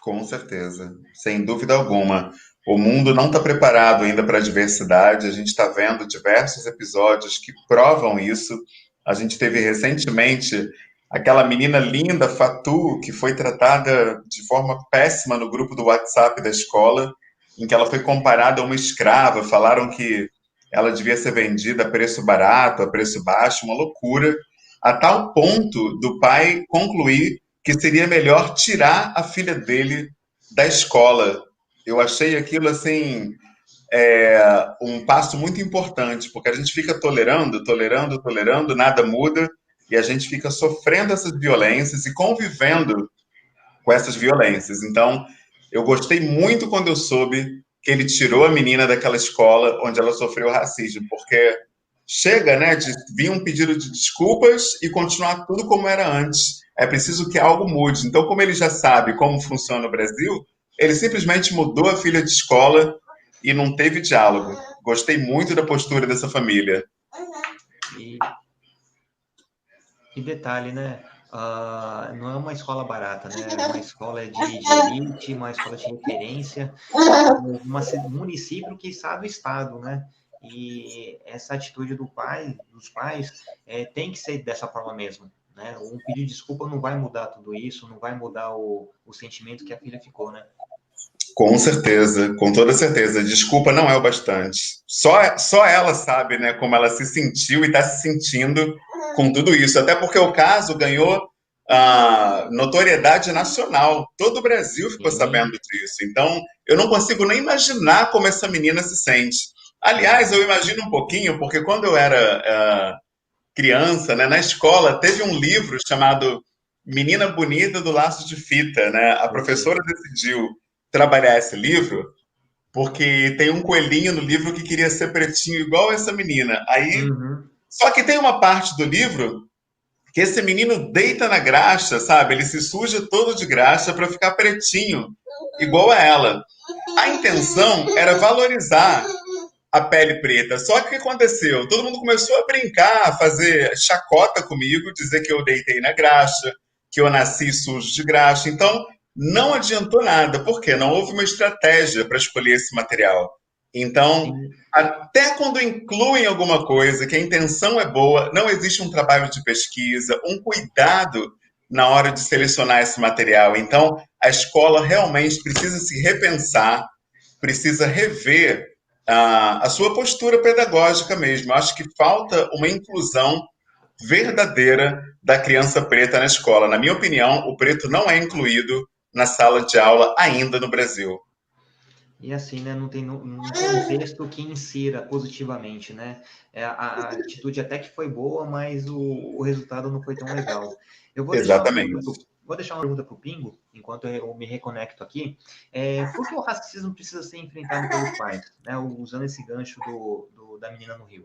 Speaker 4: Com certeza, sem dúvida alguma. O mundo não está preparado ainda para a diversidade. A gente está vendo diversos episódios que provam isso. A gente teve recentemente aquela menina linda, Fatu, que foi tratada de forma péssima no grupo do WhatsApp da escola, em que ela foi comparada a uma escrava. Falaram que ela devia ser vendida a preço barato, a preço baixo, uma loucura, a tal ponto do pai concluir que seria melhor tirar a filha dele da escola. Eu achei aquilo assim um passo muito importante, porque a gente fica tolerando, tolerando, tolerando, nada muda, e a gente fica sofrendo essas violências e convivendo com essas violências. Então, eu gostei muito quando eu soube que ele tirou a menina daquela escola onde ela sofreu racismo, porque chega, né, de vir um pedido de desculpas e continuar tudo como era antes. É preciso que algo mude. Então, como ele já sabe como funciona o Brasil, ele simplesmente mudou a filha de escola e não teve diálogo. Gostei muito da postura dessa família.
Speaker 3: E, e detalhe, né? Não é uma escola barata, né? É uma escola de elite, uma escola de referência, um município que está do estado, né? E essa atitude dos pais, tem que ser dessa forma mesmo, né? Um pedido de desculpa não vai mudar tudo isso, não vai mudar o sentimento que a filha ficou, né?
Speaker 4: Com certeza, com toda certeza. Desculpa não é o bastante. Só ela sabe, né, como ela se sentiu e está se sentindo com tudo isso. Até porque o caso ganhou notoriedade nacional. Todo o Brasil ficou sabendo
Speaker 3: Sim,
Speaker 4: disso. Então, eu não consigo nem imaginar como essa menina se sente. Aliás, eu imagino um pouquinho, porque quando eu era criança, né, na escola, teve um livro chamado Menina Bonita do Laço de Fita, né? A
Speaker 3: eu sei.
Speaker 4: professora decidiu trabalhar esse livro porque tem um coelhinho no livro que queria ser pretinho igual essa menina. Aí,
Speaker 3: Uhum.
Speaker 4: só que tem uma parte do livro que esse menino deita na graxa, sabe? Ele se suja todo de graxa para ficar pretinho, igual a ela. A intenção era valorizar a pele preta. Só que o que aconteceu? Todo mundo começou a brincar, a fazer chacota comigo, dizer que eu deitei na graxa, que eu nasci sujo de graxa. Então, não adiantou nada, porque não houve uma estratégia para escolher esse material. Então,
Speaker 3: Sim.
Speaker 4: até quando incluem alguma coisa, que a intenção é boa, não existe um trabalho de pesquisa, um cuidado na hora de selecionar esse material. Então, a escola realmente precisa se repensar, precisa rever a sua postura pedagógica mesmo. Acho que falta uma inclusão verdadeira da criança preta na escola. Na minha opinião, o preto não é incluído na sala de aula ainda no Brasil.
Speaker 3: E assim, né, não tem um contexto que insira positivamente, né? A atitude até que foi boa, mas o resultado não foi tão legal. Eu
Speaker 4: Exatamente.
Speaker 3: vou deixar uma pergunta para o Pingo, enquanto eu me reconecto aqui. Por que o racismo precisa ser enfrentado pelos pais, né? Usando esse gancho da menina no Rio.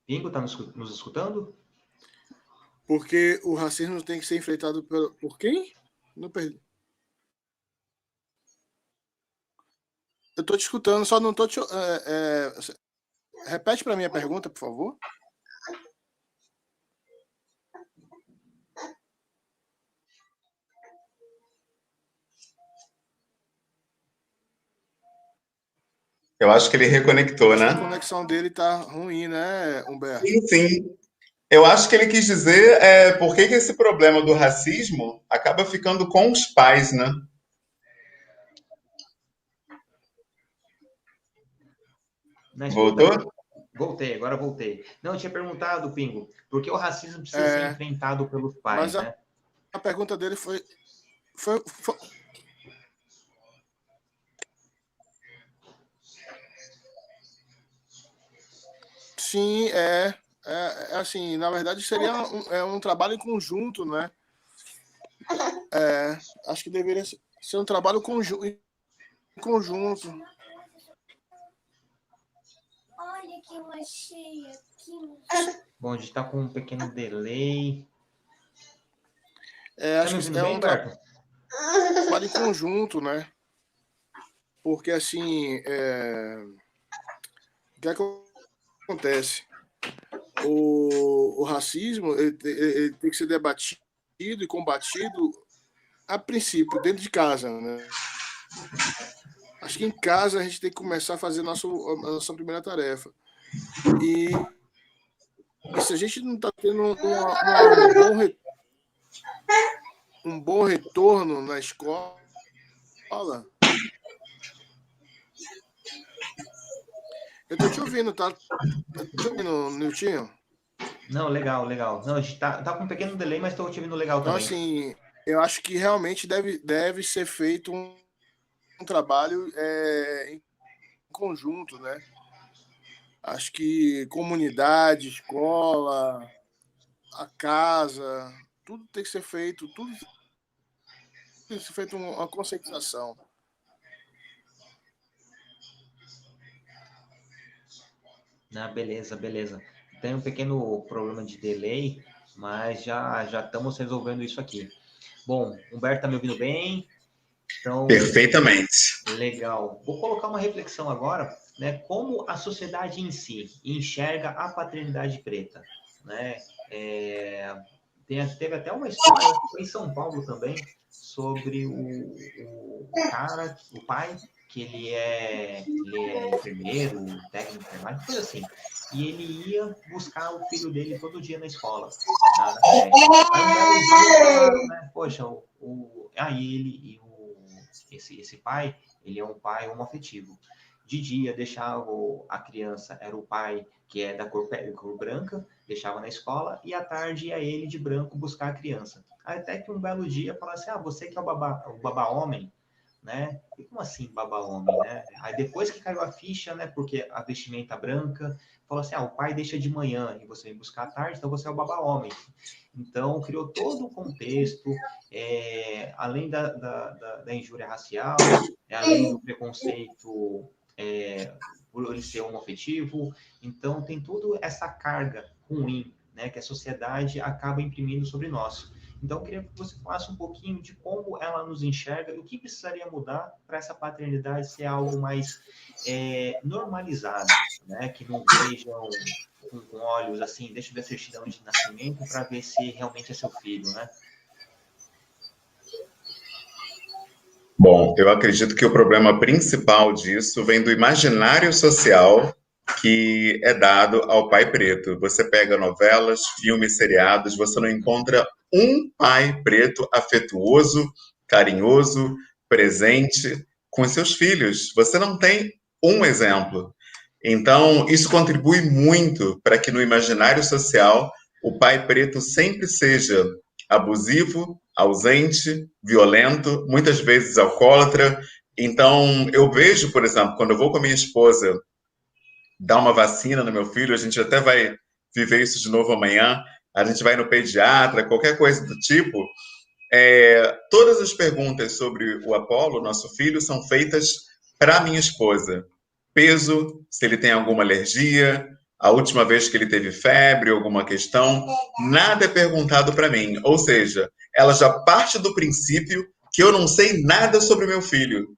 Speaker 3: Pingo, tá nos escutando?
Speaker 1: Porque o racismo tem que ser enfrentado por quem? Não perdi. Eu estou te escutando, só não estou te. Repete para mim a pergunta, por favor.
Speaker 4: Eu acho que ele reconectou, né?
Speaker 1: A conexão dele tá ruim, né, Humberto?
Speaker 4: Sim, sim. Eu acho que ele quis dizer por que que esse problema do racismo acaba ficando com os pais, né?
Speaker 3: Na escuta?
Speaker 4: Voltou?
Speaker 3: Voltei, agora voltei. Não, eu tinha perguntado, Pingo, por que o racismo precisa ser
Speaker 1: É,
Speaker 3: enfrentado pelos pais,
Speaker 1: mas
Speaker 3: né?
Speaker 1: a pergunta dele foi, foi- sim, assim, na verdade seria um trabalho em conjunto, né? Acho que deveria ser um trabalho em conjunto.
Speaker 6: Olha que eu achei aqui.
Speaker 3: Bom, a gente está com um pequeno delay. Tá
Speaker 1: Acho
Speaker 3: me
Speaker 1: que
Speaker 3: ouvindo
Speaker 1: é
Speaker 3: bem,
Speaker 1: um
Speaker 3: Berto?
Speaker 1: trabalho em conjunto, né? Porque assim, o que acontece? O racismo ele tem que ser debatido e combatido a princípio dentro de casa, né? Acho que em casa a gente tem que começar a fazer a nossa primeira tarefa. E se a gente não está tendo um bom retorno na escola, eu tô te ouvindo, tá? Eu tô te ouvindo, Niltinho.
Speaker 3: Não, legal, legal. Não, a gente tá com um pequeno delay, mas estou te ouvindo legal
Speaker 1: Então,
Speaker 3: também.
Speaker 1: assim, eu acho que realmente deve ser feito um trabalho em conjunto, né? Acho que comunidade, escola, a casa, tudo tem que ser feito, tudo tem que ser feito uma conscientização.
Speaker 3: Ah, beleza, beleza. Tem um pequeno problema de delay, mas já estamos resolvendo isso aqui. Bom, Humberto tá me ouvindo bem? Então,
Speaker 4: Perfeitamente.
Speaker 3: legal. Vou colocar uma reflexão agora, né? Como a sociedade em si enxerga a paternidade preta, né? Teve até uma história foi em São Paulo também sobre o cara, o pai, que ele é enfermeiro, técnico de enfermagem, coisa assim. E ele ia buscar o filho dele todo dia na escola, na creche. Aí um belo dia falaram, né? Poxa, aí esse pai, ele é um pai homoafetivo. De dia deixava a criança, era o pai que é da cor branca, deixava na escola, e à tarde ia ele de branco buscar a criança. Até que um belo dia falaram assim, você que é o babá homem, né? E como assim babá homem, né? Aí depois que caiu a ficha, né? Porque a vestimenta branca, falou assim, o pai deixa de manhã e você vem buscar à tarde, então você é o babá homem. Então, criou todo o contexto, além da injúria racial, além do preconceito por ele ser homoafetivo. Então, tem toda essa carga ruim, né, que a sociedade acaba imprimindo sobre nós. Então, eu queria que você falasse um pouquinho de como ela nos enxerga e o que precisaria mudar para essa paternidade ser algo mais normalizado, né, que não vejam com olhos assim, deixa eu ver a certidão de nascimento para ver se realmente é seu filho, né?
Speaker 4: Bom, eu acredito que o problema principal disso vem do imaginário social que é dado ao pai preto. Você pega novelas, filmes, seriados, você não encontra um pai preto afetuoso, carinhoso, presente com seus filhos. Você não tem um exemplo. Então, isso contribui muito para que no imaginário social o pai preto sempre seja abusivo, ausente, violento, muitas vezes alcoólatra. Então, eu vejo, por exemplo, quando eu vou com a minha esposa dar uma vacina no meu filho, a gente até vai viver isso de novo amanhã, a gente vai no pediatra, qualquer coisa do tipo, todas as perguntas sobre o Apolo, nosso filho, são feitas para minha esposa. Peso, se ele tem alguma alergia, a última vez que ele teve febre, alguma questão, nada é perguntado para mim. Ou seja, ela já parte do princípio que eu não sei nada sobre meu filho,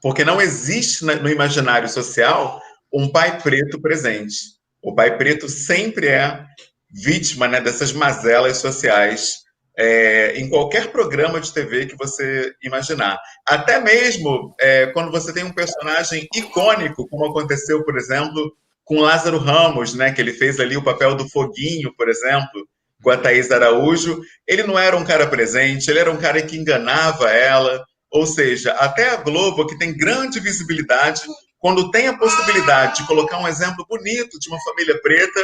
Speaker 4: porque não existe no imaginário social um pai preto presente. O pai preto sempre é vítima, né, dessas mazelas sociais em qualquer programa de TV que você imaginar. Até mesmo quando você tem um personagem icônico, como aconteceu, por exemplo, com Lázaro Ramos, né, que ele fez ali o papel do Foguinho, por exemplo, com a Thaís Araújo. Ele não era um cara presente, ele era um cara que enganava ela. Ou seja, até a Globo, que tem grande visibilidade, quando tem a possibilidade de colocar um exemplo bonito de uma família preta,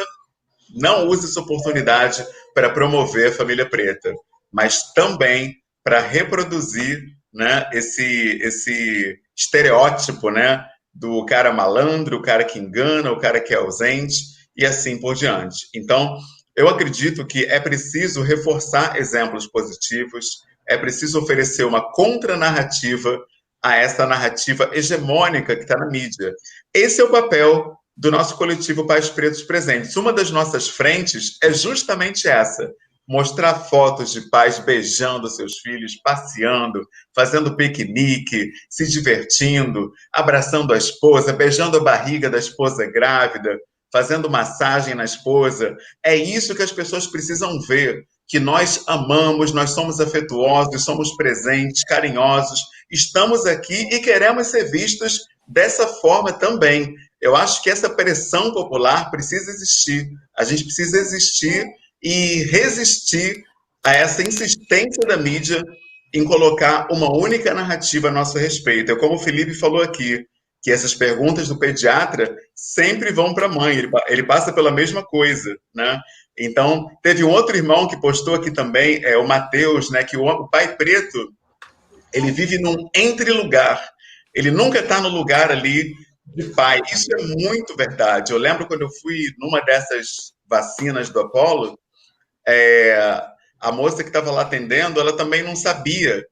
Speaker 4: não use essa oportunidade para promover a família preta, mas também para reproduzir, né, esse estereótipo, né, do cara malandro, o cara que engana, o cara que é ausente e assim por diante. Então, eu acredito que é preciso reforçar exemplos positivos, é preciso oferecer uma contranarrativa a essa narrativa hegemônica que está na mídia. Esse é o papel do nosso coletivo Pais Pretos Presentes. Uma das nossas frentes é justamente essa: mostrar fotos de pais beijando seus filhos, passeando, fazendo piquenique, se divertindo, abraçando a esposa, beijando a barriga da esposa grávida, fazendo massagem na esposa. É isso que as pessoas precisam ver, que nós amamos, nós somos afetuosos, somos presentes, carinhosos, estamos aqui e queremos ser vistos dessa forma também. Eu acho que essa pressão popular precisa existir. A gente precisa existir e resistir a essa insistência da mídia em colocar uma única narrativa a nosso respeito. É como o Felipe falou aqui, que essas perguntas do pediatra sempre vão para a mãe, ele passa pela mesma coisa, né? Então, teve um outro irmão que postou aqui também, o Matheus, né, que o pai preto, ele vive num entre-lugar, ele nunca está no lugar ali de pai. Isso é muito verdade. Eu lembro quando eu fui numa dessas vacinas do Apollo, a moça que estava lá atendendo, ela também não sabia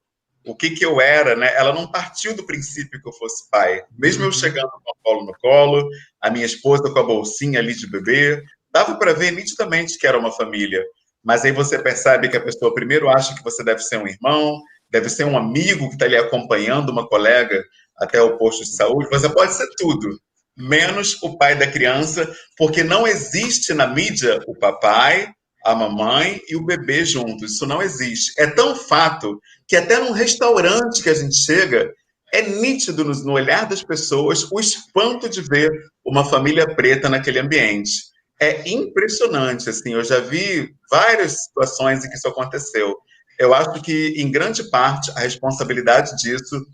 Speaker 4: o que eu era, né? Ela não partiu do princípio que eu fosse pai. Mesmo eu chegando com o Apollo no colo, a minha esposa com a bolsinha ali de bebê, dava para ver nitidamente que era uma família. Mas aí você percebe que a pessoa primeiro acha que você deve ser um irmão, deve ser um amigo que está ali acompanhando uma colega até o posto de saúde. Você pode ser tudo, menos o pai da criança, porque não existe na mídia o papai, a mamãe e o bebê juntos. Isso não existe. É tão fato que até num restaurante que a gente chega, é nítido no olhar das pessoas o espanto de ver uma família preta naquele ambiente. É impressionante, assim, eu já vi várias situações em que isso aconteceu. Eu acho que, em grande parte, a responsabilidade disso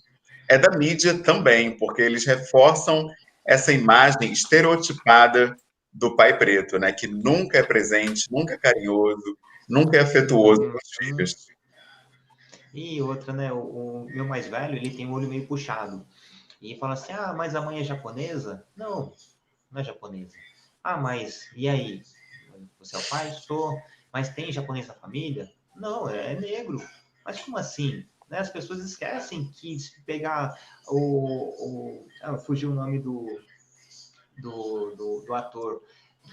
Speaker 4: é da mídia também, porque eles reforçam essa imagem estereotipada do pai preto, né? Que nunca é presente, nunca é carinhoso, nunca é afetuoso com os filhos.
Speaker 3: E outra, né? O meu mais velho, ele tem o olho meio puxado. E fala assim, mas a mãe é japonesa? Não, não é japonesa. Mas e aí? Você é o pai? Sou. Mas tem japonês na família? Não, é negro. Mas como assim? Né? As pessoas esquecem que se pegar fugiu o nome do ator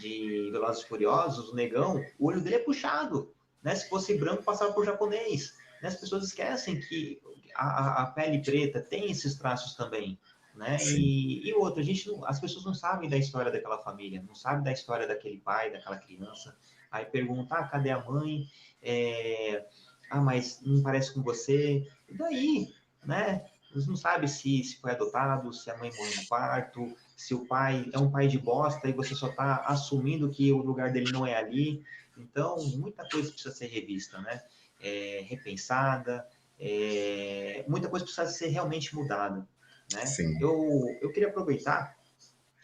Speaker 3: de Velozes e Furiosos, o negão, o olho dele é puxado. Né? Se fosse branco, passava por japonês. Né? As pessoas esquecem que a pele preta tem esses traços também. Né? E outra, as pessoas não sabem da história daquela família, não sabem da história daquele pai, daquela criança. Aí pergunta, cadê a mãe? Mas não parece com você. E daí, né? Eles não sabem se foi adotado, se a mãe morreu no parto, se o pai é um pai de bosta e você só está assumindo que o lugar dele não é ali. Então, muita coisa precisa ser revista, né? Repensada, muita coisa precisa ser realmente mudada. Né? Eu queria aproveitar,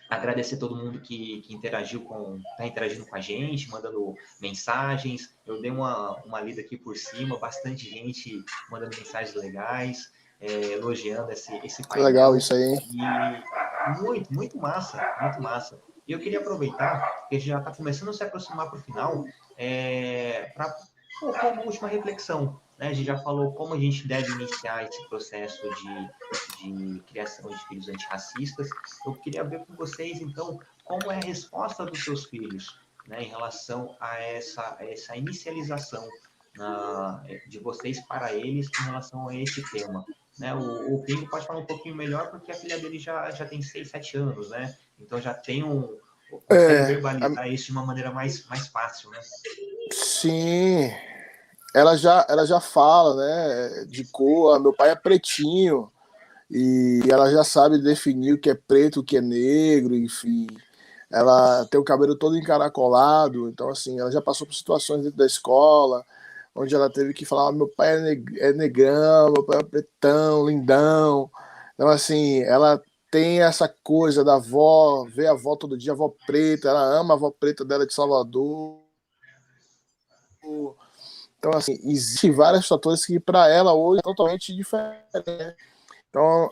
Speaker 3: agradecer todo mundo que está interagindo com a gente, mandando mensagens. Eu dei uma lida aqui por cima, bastante gente mandando mensagens legais, elogiando esse painel.
Speaker 1: Legal isso aí.
Speaker 3: E muito massa, muito massa. E eu queria aproveitar, que a gente já está começando a se aproximar para o final, para uma última reflexão. Né? A gente já falou como a gente deve iniciar esse processo de criação de filhos antirracistas. Eu queria ver com vocês, então, como é a resposta dos seus filhos, né, em relação a essa inicialização de vocês para eles em relação a esse tema. Né? O Pingo pode falar um pouquinho melhor, porque a filha dele já tem 6, 7 anos, né? Então já tem consegue verbalizar isso de uma maneira mais fácil, né?
Speaker 1: Sim. ela já fala, né, de cor. Meu pai é pretinho e ela já sabe definir o que é preto, o que é negro, enfim. Ela tem o cabelo todo encaracolado, então assim, ela já passou por situações dentro da escola, onde ela teve que falar: meu pai é negrão, meu pai é pretão, lindão. Então assim, ela tem essa coisa da avó, ver a avó todo dia, a avó preta, ela ama a avó preta dela de Salvador. Então assim, existem vários fatores que para ela hoje é totalmente diferente. Então,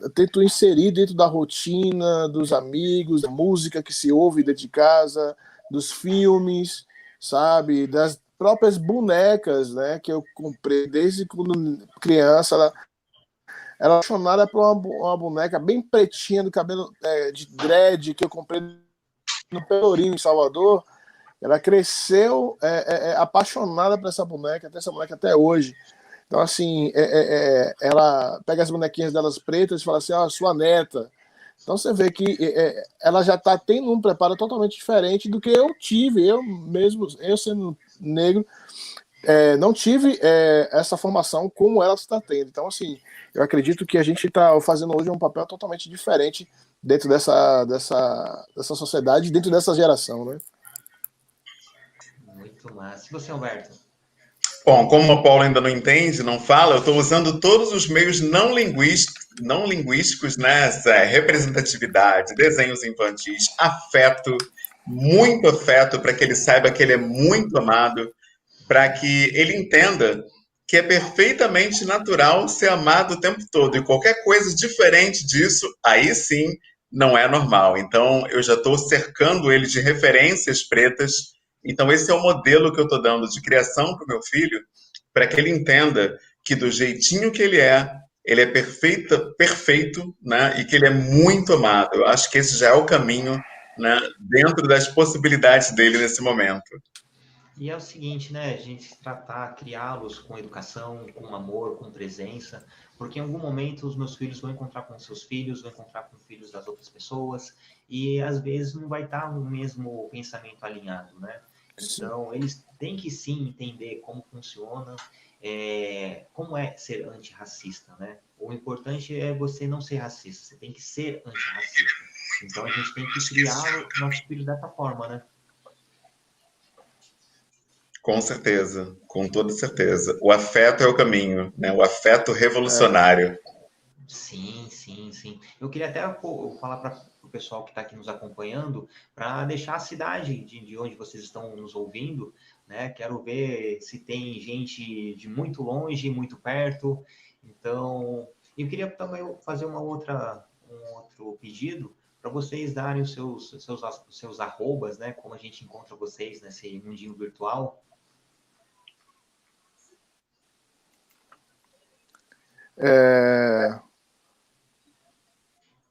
Speaker 1: eu tento inserir dentro da rotina dos amigos, da música que se ouve dentro de casa, dos filmes, sabe? Das próprias bonecas, né? Que eu comprei desde quando criança. Ela é apaixonada por uma boneca bem pretinha, do cabelo de dread, que eu comprei no Pelourinho, em Salvador. Ela cresceu apaixonada por essa boneca, até essa boneca até hoje. Então, assim, ela pega as bonequinhas delas pretas e fala assim: sua neta. Então, você vê que ela já está tendo um preparo totalmente diferente do que eu tive. Eu mesmo, eu sendo negro, não tive essa formação como ela está tendo. Então, assim, eu acredito que a gente está fazendo hoje um papel totalmente diferente dentro dessa sociedade, dentro dessa geração, né?
Speaker 3: Muito massa. E você, Humberto?
Speaker 4: Bom, como o Paulo ainda não entende, não fala, eu estou usando todos os meios não linguísticos, né? Representatividade, desenhos infantis, afeto, muito afeto, para que ele saiba que ele é muito amado, para que ele entenda que é perfeitamente natural ser amado o tempo todo. E qualquer coisa diferente disso, aí sim, não é normal. Então, eu já estou cercando ele de referências pretas. Então, esse é o modelo que eu estou dando de criação para o meu filho, para que ele entenda que do jeitinho que ele é perfeito, né? E que ele é muito amado. Eu acho que esse já é o caminho, né? Dentro das possibilidades dele nesse momento.
Speaker 3: E é o seguinte, né? A gente tratar, criá-los com educação, com amor, com presença, porque em algum momento os meus filhos vão encontrar com seus filhos, vão encontrar com filhos das outras pessoas, e às vezes não vai estar o mesmo pensamento alinhado, né? Então, eles têm que sim entender como funciona, como é ser antirracista, né? O importante é você não ser racista, você tem que ser antirracista. Então, a gente tem que criar o nosso filho dessa forma, né?
Speaker 4: Com certeza, com toda certeza. O afeto é o caminho, né? O afeto revolucionário.
Speaker 3: Sim, sim, sim. Eu queria até falar para o pessoal que está aqui nos acompanhando, para deixar a cidade de onde vocês estão nos ouvindo, né? Quero ver se tem gente de muito longe, muito perto. Então, eu queria também fazer um outro pedido para vocês darem os seus arrobas, né? Como a gente encontra vocês nesse mundinho virtual.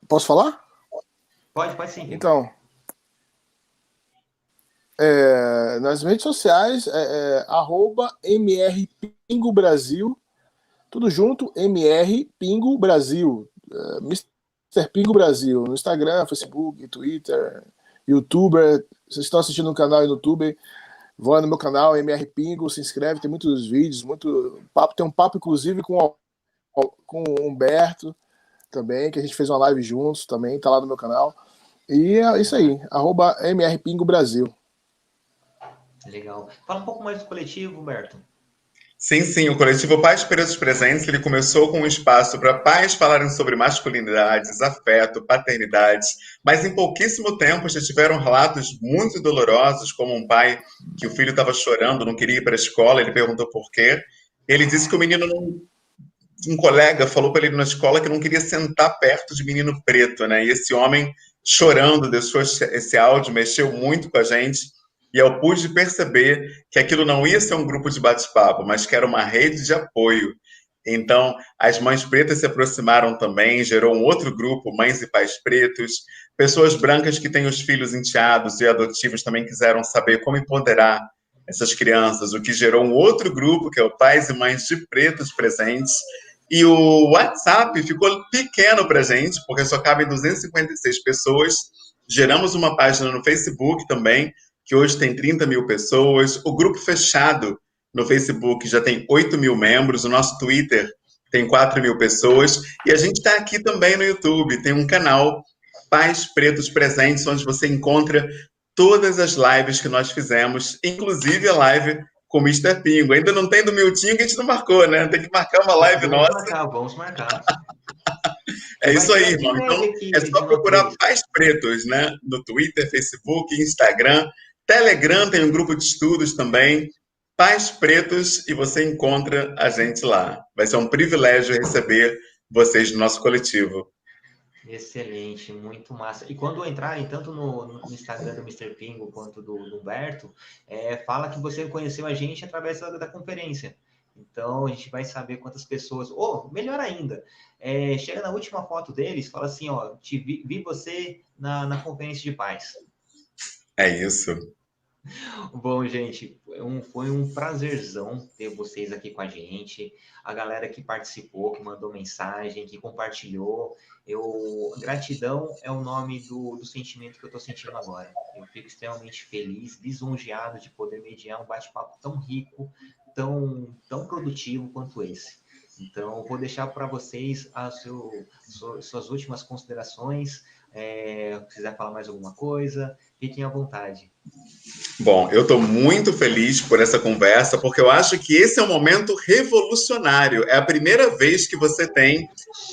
Speaker 1: Posso falar?
Speaker 3: Pode sim.
Speaker 1: Então, nas redes sociais, @MRPingoBrasil, tudo junto, MR Pingo Brasil, Mr. Pingo Brasil, no Instagram, Facebook, Twitter, YouTuber. Vocês estão assistindo no canal no YouTube, vão lá no meu canal, MR Pingo, se inscreve, tem muitos vídeos, muito papo, tem um papo inclusive com o Humberto também, que a gente fez uma live juntos também, tá lá no meu canal. E é isso aí, @MRPingoBrasil.
Speaker 3: Legal. Fala um pouco mais do coletivo, Humberto.
Speaker 4: Sim, o coletivo Pais Pretos Presentes, ele começou com um espaço para pais falarem sobre masculinidades, afeto, paternidades, mas em pouquíssimo tempo já tiveram relatos muito dolorosos, como um pai que o filho estava chorando, não queria ir para a escola, ele perguntou por quê. Ele disse que o menino um colega falou para ele na escola que não queria sentar perto de menino preto, né? E esse homem chorando deixou esse áudio, mexeu muito com a gente. E eu pude perceber que aquilo não ia ser um grupo de bate-papo, mas que era uma rede de apoio. Então, as mães pretas se aproximaram também, gerou um outro grupo, Mães e Pais Pretos. Pessoas brancas que têm os filhos enteados e adotivos também quiseram saber como empoderar essas crianças, o que gerou um outro grupo, que é o Pais e Mães de Pretos Presentes. E o WhatsApp ficou pequeno para a gente, porque só cabem 256 pessoas. Geramos uma página no Facebook também, que hoje tem 30 mil pessoas. O grupo fechado no Facebook já tem 8.000 membros, o nosso Twitter tem 4.000 pessoas, e a gente está aqui também no YouTube, tem um canal Pais Pretos Presentes, onde você encontra todas as lives que nós fizemos, inclusive a live com o Mr. Pingo. Ainda não tem do Miltinho que a gente não marcou, né? Tem que marcar uma live nossa.
Speaker 3: Vamos marcar.
Speaker 4: É isso aí,
Speaker 3: Em
Speaker 4: irmão. Então,
Speaker 3: breve aqui
Speaker 4: é só
Speaker 3: de uma
Speaker 4: procurar
Speaker 3: vez.
Speaker 4: Pais Pretos, né? No Twitter, Facebook, Instagram. Telegram tem um grupo de estudos também. Pais Pretos, e você encontra a gente lá. Vai ser um privilégio receber vocês no nosso coletivo.
Speaker 3: Excelente, muito massa. E quando entrarem, tanto no Instagram do Mr. Pingo quanto do Humberto, fala que você conheceu a gente através da conferência. Então, a gente vai saber quantas pessoas... Ou, melhor ainda, chega na última foto deles, fala assim, ó, vi você na conferência de paz.
Speaker 4: É isso.
Speaker 3: Bom, gente, foi um prazerzão ter vocês aqui com a gente, a galera que participou, que mandou mensagem, que compartilhou. Gratidão é o nome do sentimento que eu estou sentindo agora. Eu fico extremamente feliz, lisonjeado de poder mediar um bate-papo tão rico, tão produtivo quanto esse. Então, vou deixar para vocês suas últimas considerações. Se quiser falar mais alguma coisa, fiquem à vontade.
Speaker 4: Bom, eu estou muito feliz por essa conversa, porque eu acho que esse é um momento revolucionário. É a primeira vez que você tem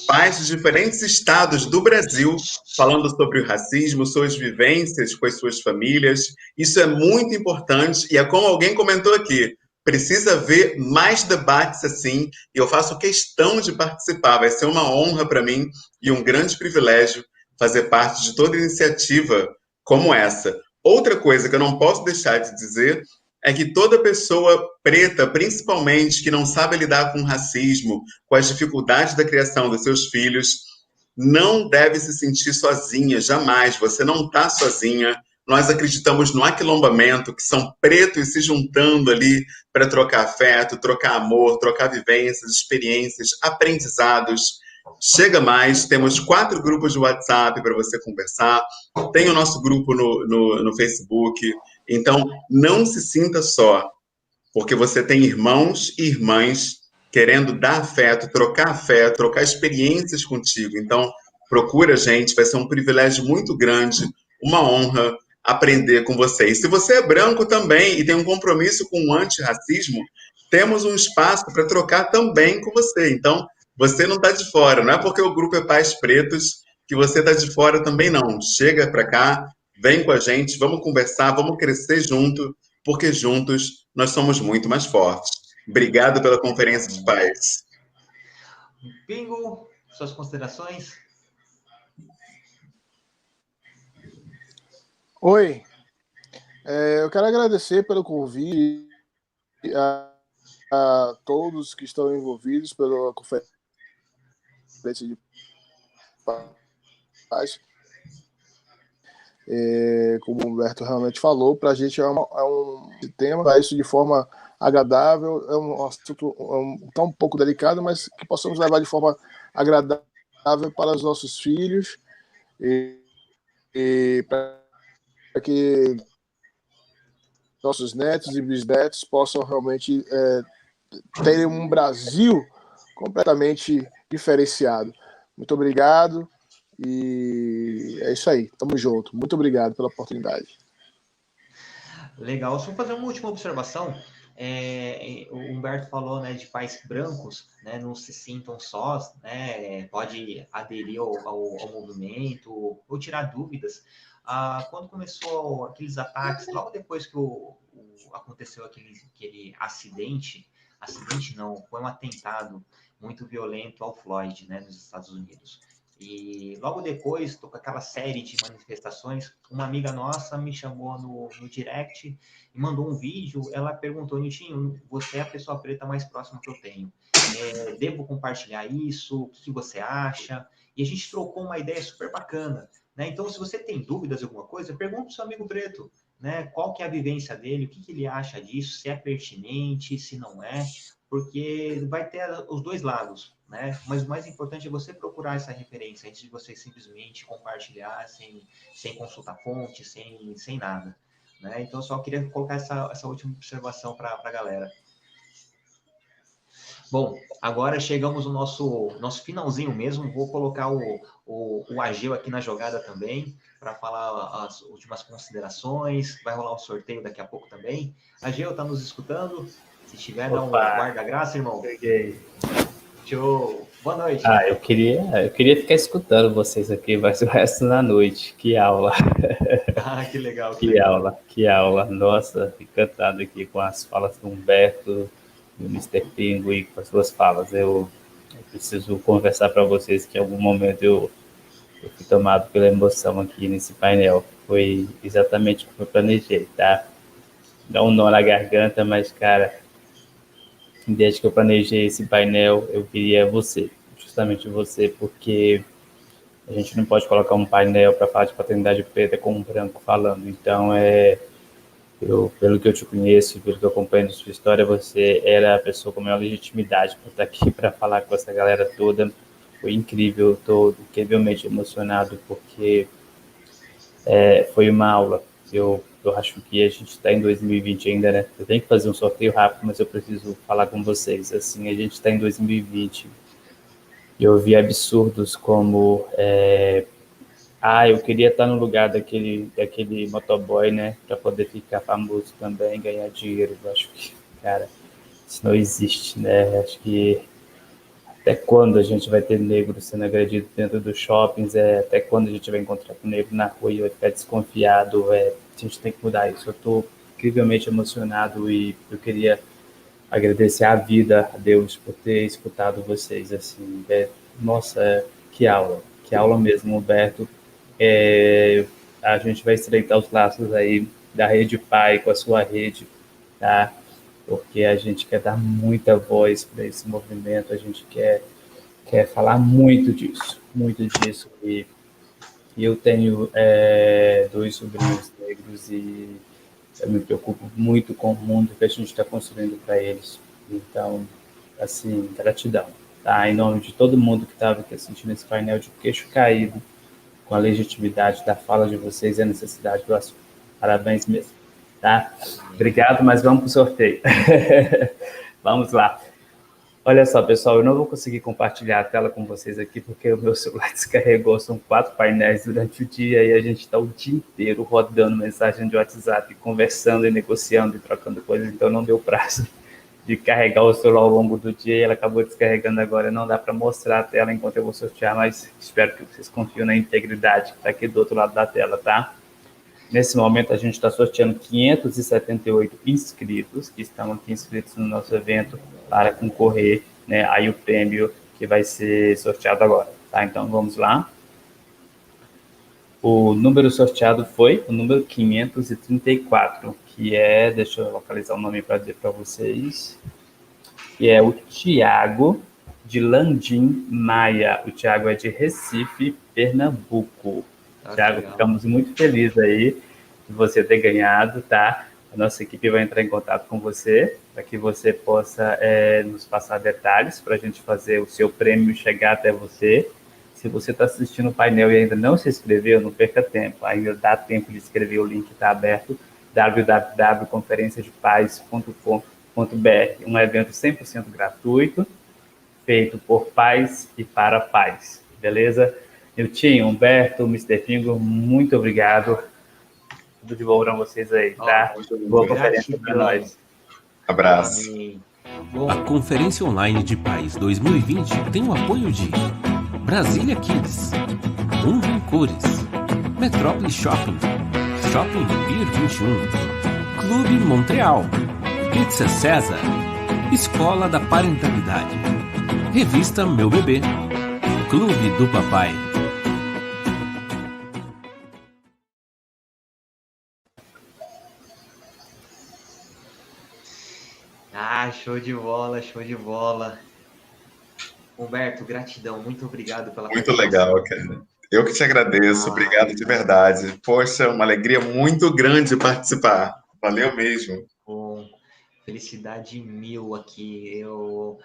Speaker 4: pais de diferentes estados do Brasil falando sobre o racismo, suas vivências com as suas famílias. Isso é muito importante e é como alguém comentou aqui, precisa haver mais debates assim, e eu faço questão de participar. Vai ser uma honra para mim e um grande privilégio fazer parte de toda iniciativa como essa. Outra coisa que eu não posso deixar de dizer é que toda pessoa preta, principalmente, que não sabe lidar com o racismo, com as dificuldades da criação dos seus filhos, não deve se sentir sozinha, jamais. Você não está sozinha. Nós acreditamos no aquilombamento, que são pretos se juntando ali para trocar afeto, trocar amor, trocar vivências, experiências, aprendizados. Chega mais, temos 4 grupos de WhatsApp para você conversar, tem o nosso grupo no Facebook, então não se sinta só, porque você tem irmãos e irmãs querendo dar afeto, trocar experiências contigo, então procura a gente, vai ser um privilégio muito grande, uma honra aprender com você. E se você é branco também e tem um compromisso com o antirracismo, temos um espaço para trocar também com você, então você não está de fora, não é porque o grupo é Pais Pretos que você está de fora também, não. Chega para cá, vem com a gente, vamos conversar, vamos crescer junto, porque juntos nós somos muito mais fortes. Obrigado pela Conferência de Pais.
Speaker 3: Pingo, suas considerações?
Speaker 1: Oi, eu quero agradecer pelo convite a todos que estão envolvidos pela Conferência de Paz. Como o Humberto realmente falou, para a gente é um tema, isso de forma agradável, é um assunto tão um pouco delicado, mas que possamos levar de forma agradável para os nossos filhos e para que nossos netos e bisnetos possam realmente terem um Brasil completamente diferenciado. Muito obrigado. E é isso aí, tamo junto. Muito obrigado pela oportunidade.
Speaker 3: Legal, só fazer uma última observação. O Humberto falou, né, de pais brancos, né, não se sintam sós, né, pode aderir ao movimento ou tirar dúvidas. Quando começou aqueles ataques, logo depois que aconteceu aquele acidente não, foi um atentado muito violento ao Floyd, né, nos Estados Unidos. E logo depois, com aquela série de manifestações, uma amiga nossa me chamou no direct e mandou um vídeo. Ela perguntou, Niltinho, você é a pessoa preta mais próxima que eu tenho. Devo compartilhar isso? O que você acha? E a gente trocou uma ideia super bacana, né? Então, se você tem dúvidas de alguma coisa, pergunta para o seu amigo preto, né? Qual que é a vivência dele, o que ele acha disso, se é pertinente, se não é, porque vai ter os dois lados, né? Mas o mais importante é você procurar essa referência antes de você simplesmente compartilhar sem consultar fonte, sem nada, né? Então, eu só queria colocar essa última observação para a galera. Bom, agora chegamos no nosso finalzinho mesmo. Vou colocar o Ageu aqui na jogada também, para falar as últimas considerações. Vai rolar o sorteio daqui a pouco também. Ageu, tá nos escutando? Se tiver, dá um
Speaker 7: Opa,
Speaker 3: guarda-graça, irmão.
Speaker 7: cheguei.
Speaker 3: Show! Boa noite.
Speaker 7: Eu queria ficar escutando vocês aqui, mas o resto da noite. Que aula,
Speaker 3: Ah, que legal, que
Speaker 7: que
Speaker 3: legal.
Speaker 7: aula, que aula. Nossa, encantado aqui com as falas do Humberto, do Mr. Pingo e com as suas falas. Eu preciso conversar para vocês que em algum momento eu fui tomado pela emoção aqui nesse painel. Foi exatamente o que eu planejei, tá? Dá um nó na garganta, mas, cara, desde que eu planejei esse painel, eu queria você, justamente você, porque a gente não pode colocar um painel para falar de paternidade preta com um branco falando. Então, pelo que eu te conheço, pelo que eu acompanho da sua história, você era a pessoa com maior legitimidade para estar aqui para falar com essa galera toda. Foi incrível, estou incrivelmente emocionado, porque foi uma aula. Eu acho que a gente está em 2020 ainda, né? Eu tenho que fazer um sorteio rápido, mas eu preciso falar com vocês. Assim, a gente está em 2020 e eu vi absurdos como eu queria estar no lugar daquele motoboy, né? Para poder ficar famoso também, ganhar dinheiro. Eu acho que, cara, isso não existe, né? Acho que até quando a gente vai ter negro sendo agredido dentro dos shoppings, até quando a gente vai encontrar com negro na rua e vai ficar desconfiado, a gente tem que mudar isso. Eu estou incrivelmente emocionado e eu queria agradecer à vida, a Deus, por ter escutado vocês, assim, nossa, que aula mesmo, Humberto. A gente vai estreitar os laços aí da Rede Pai com a sua rede, tá? Porque a gente quer dar muita voz para esse movimento, a gente quer falar muito disso, e eu tenho 2 sobrinhos negros e eu me preocupo muito com o mundo que a gente está construindo para eles. Então, assim, gratidão, tá? Em nome de todo mundo que estava aqui assistindo esse painel de queixo caído, com a legitimidade da fala de vocês e a necessidade do assunto. Parabéns mesmo, tá? Obrigado, mas vamos para o sorteio. Vamos lá. Olha só, pessoal, eu não vou conseguir compartilhar a tela com vocês aqui porque o meu celular descarregou, são 4 painéis durante o dia e a gente está o dia inteiro rodando mensagem de WhatsApp, conversando e negociando e trocando coisas, então não deu prazo de carregar o celular ao longo do dia e ela acabou descarregando agora. Não dá para mostrar a tela enquanto eu vou sortear, mas espero que vocês confiem na integridade que está aqui do outro lado da tela, tá? Nesse momento, a gente está sorteando 578 inscritos que estão aqui inscritos no nosso evento para concorrer, né, aí o prêmio que vai ser sorteado agora, tá? Então, vamos lá. O número sorteado foi o número 534, que deixa eu localizar o nome para dizer para vocês, que é o Tiago de Landim Maia. O Tiago é de Recife, Pernambuco. Tiago, ficamos muito felizes aí de você ter ganhado, tá? A nossa equipe vai entrar em contato com você para que você possa nos passar detalhes para a gente fazer o seu prêmio chegar até você. Se você está assistindo o painel e ainda não se inscreveu, não perca tempo. Ainda dá tempo de escrever, o link está aberto, www.conferenciadepaz.com.br. Um evento 100% gratuito, feito por pais e para pais, beleza? Niltinho, Humberto, Mr. Pingo, muito obrigado. Tudo de bom para vocês aí, tá? Boa conferência para nós.
Speaker 4: Abraço.
Speaker 2: A Conferência Online de Paz 2020 tem o apoio de Brasília Kids, Mundo em Cores, Metrópole Shopping, Shopping Pier 21, Clube Montreal, Pizza César, Escola da Parentalidade, Revista Meu Bebê, Clube do Papai.
Speaker 3: Show de bola, show de bola. Humberto, gratidão, muito obrigado pela
Speaker 4: Muito legal, cara. Eu que te agradeço, obrigado de verdade. Poxa, uma alegria muito grande participar. Valeu mesmo.
Speaker 3: Bom, felicidade mil aqui. Eu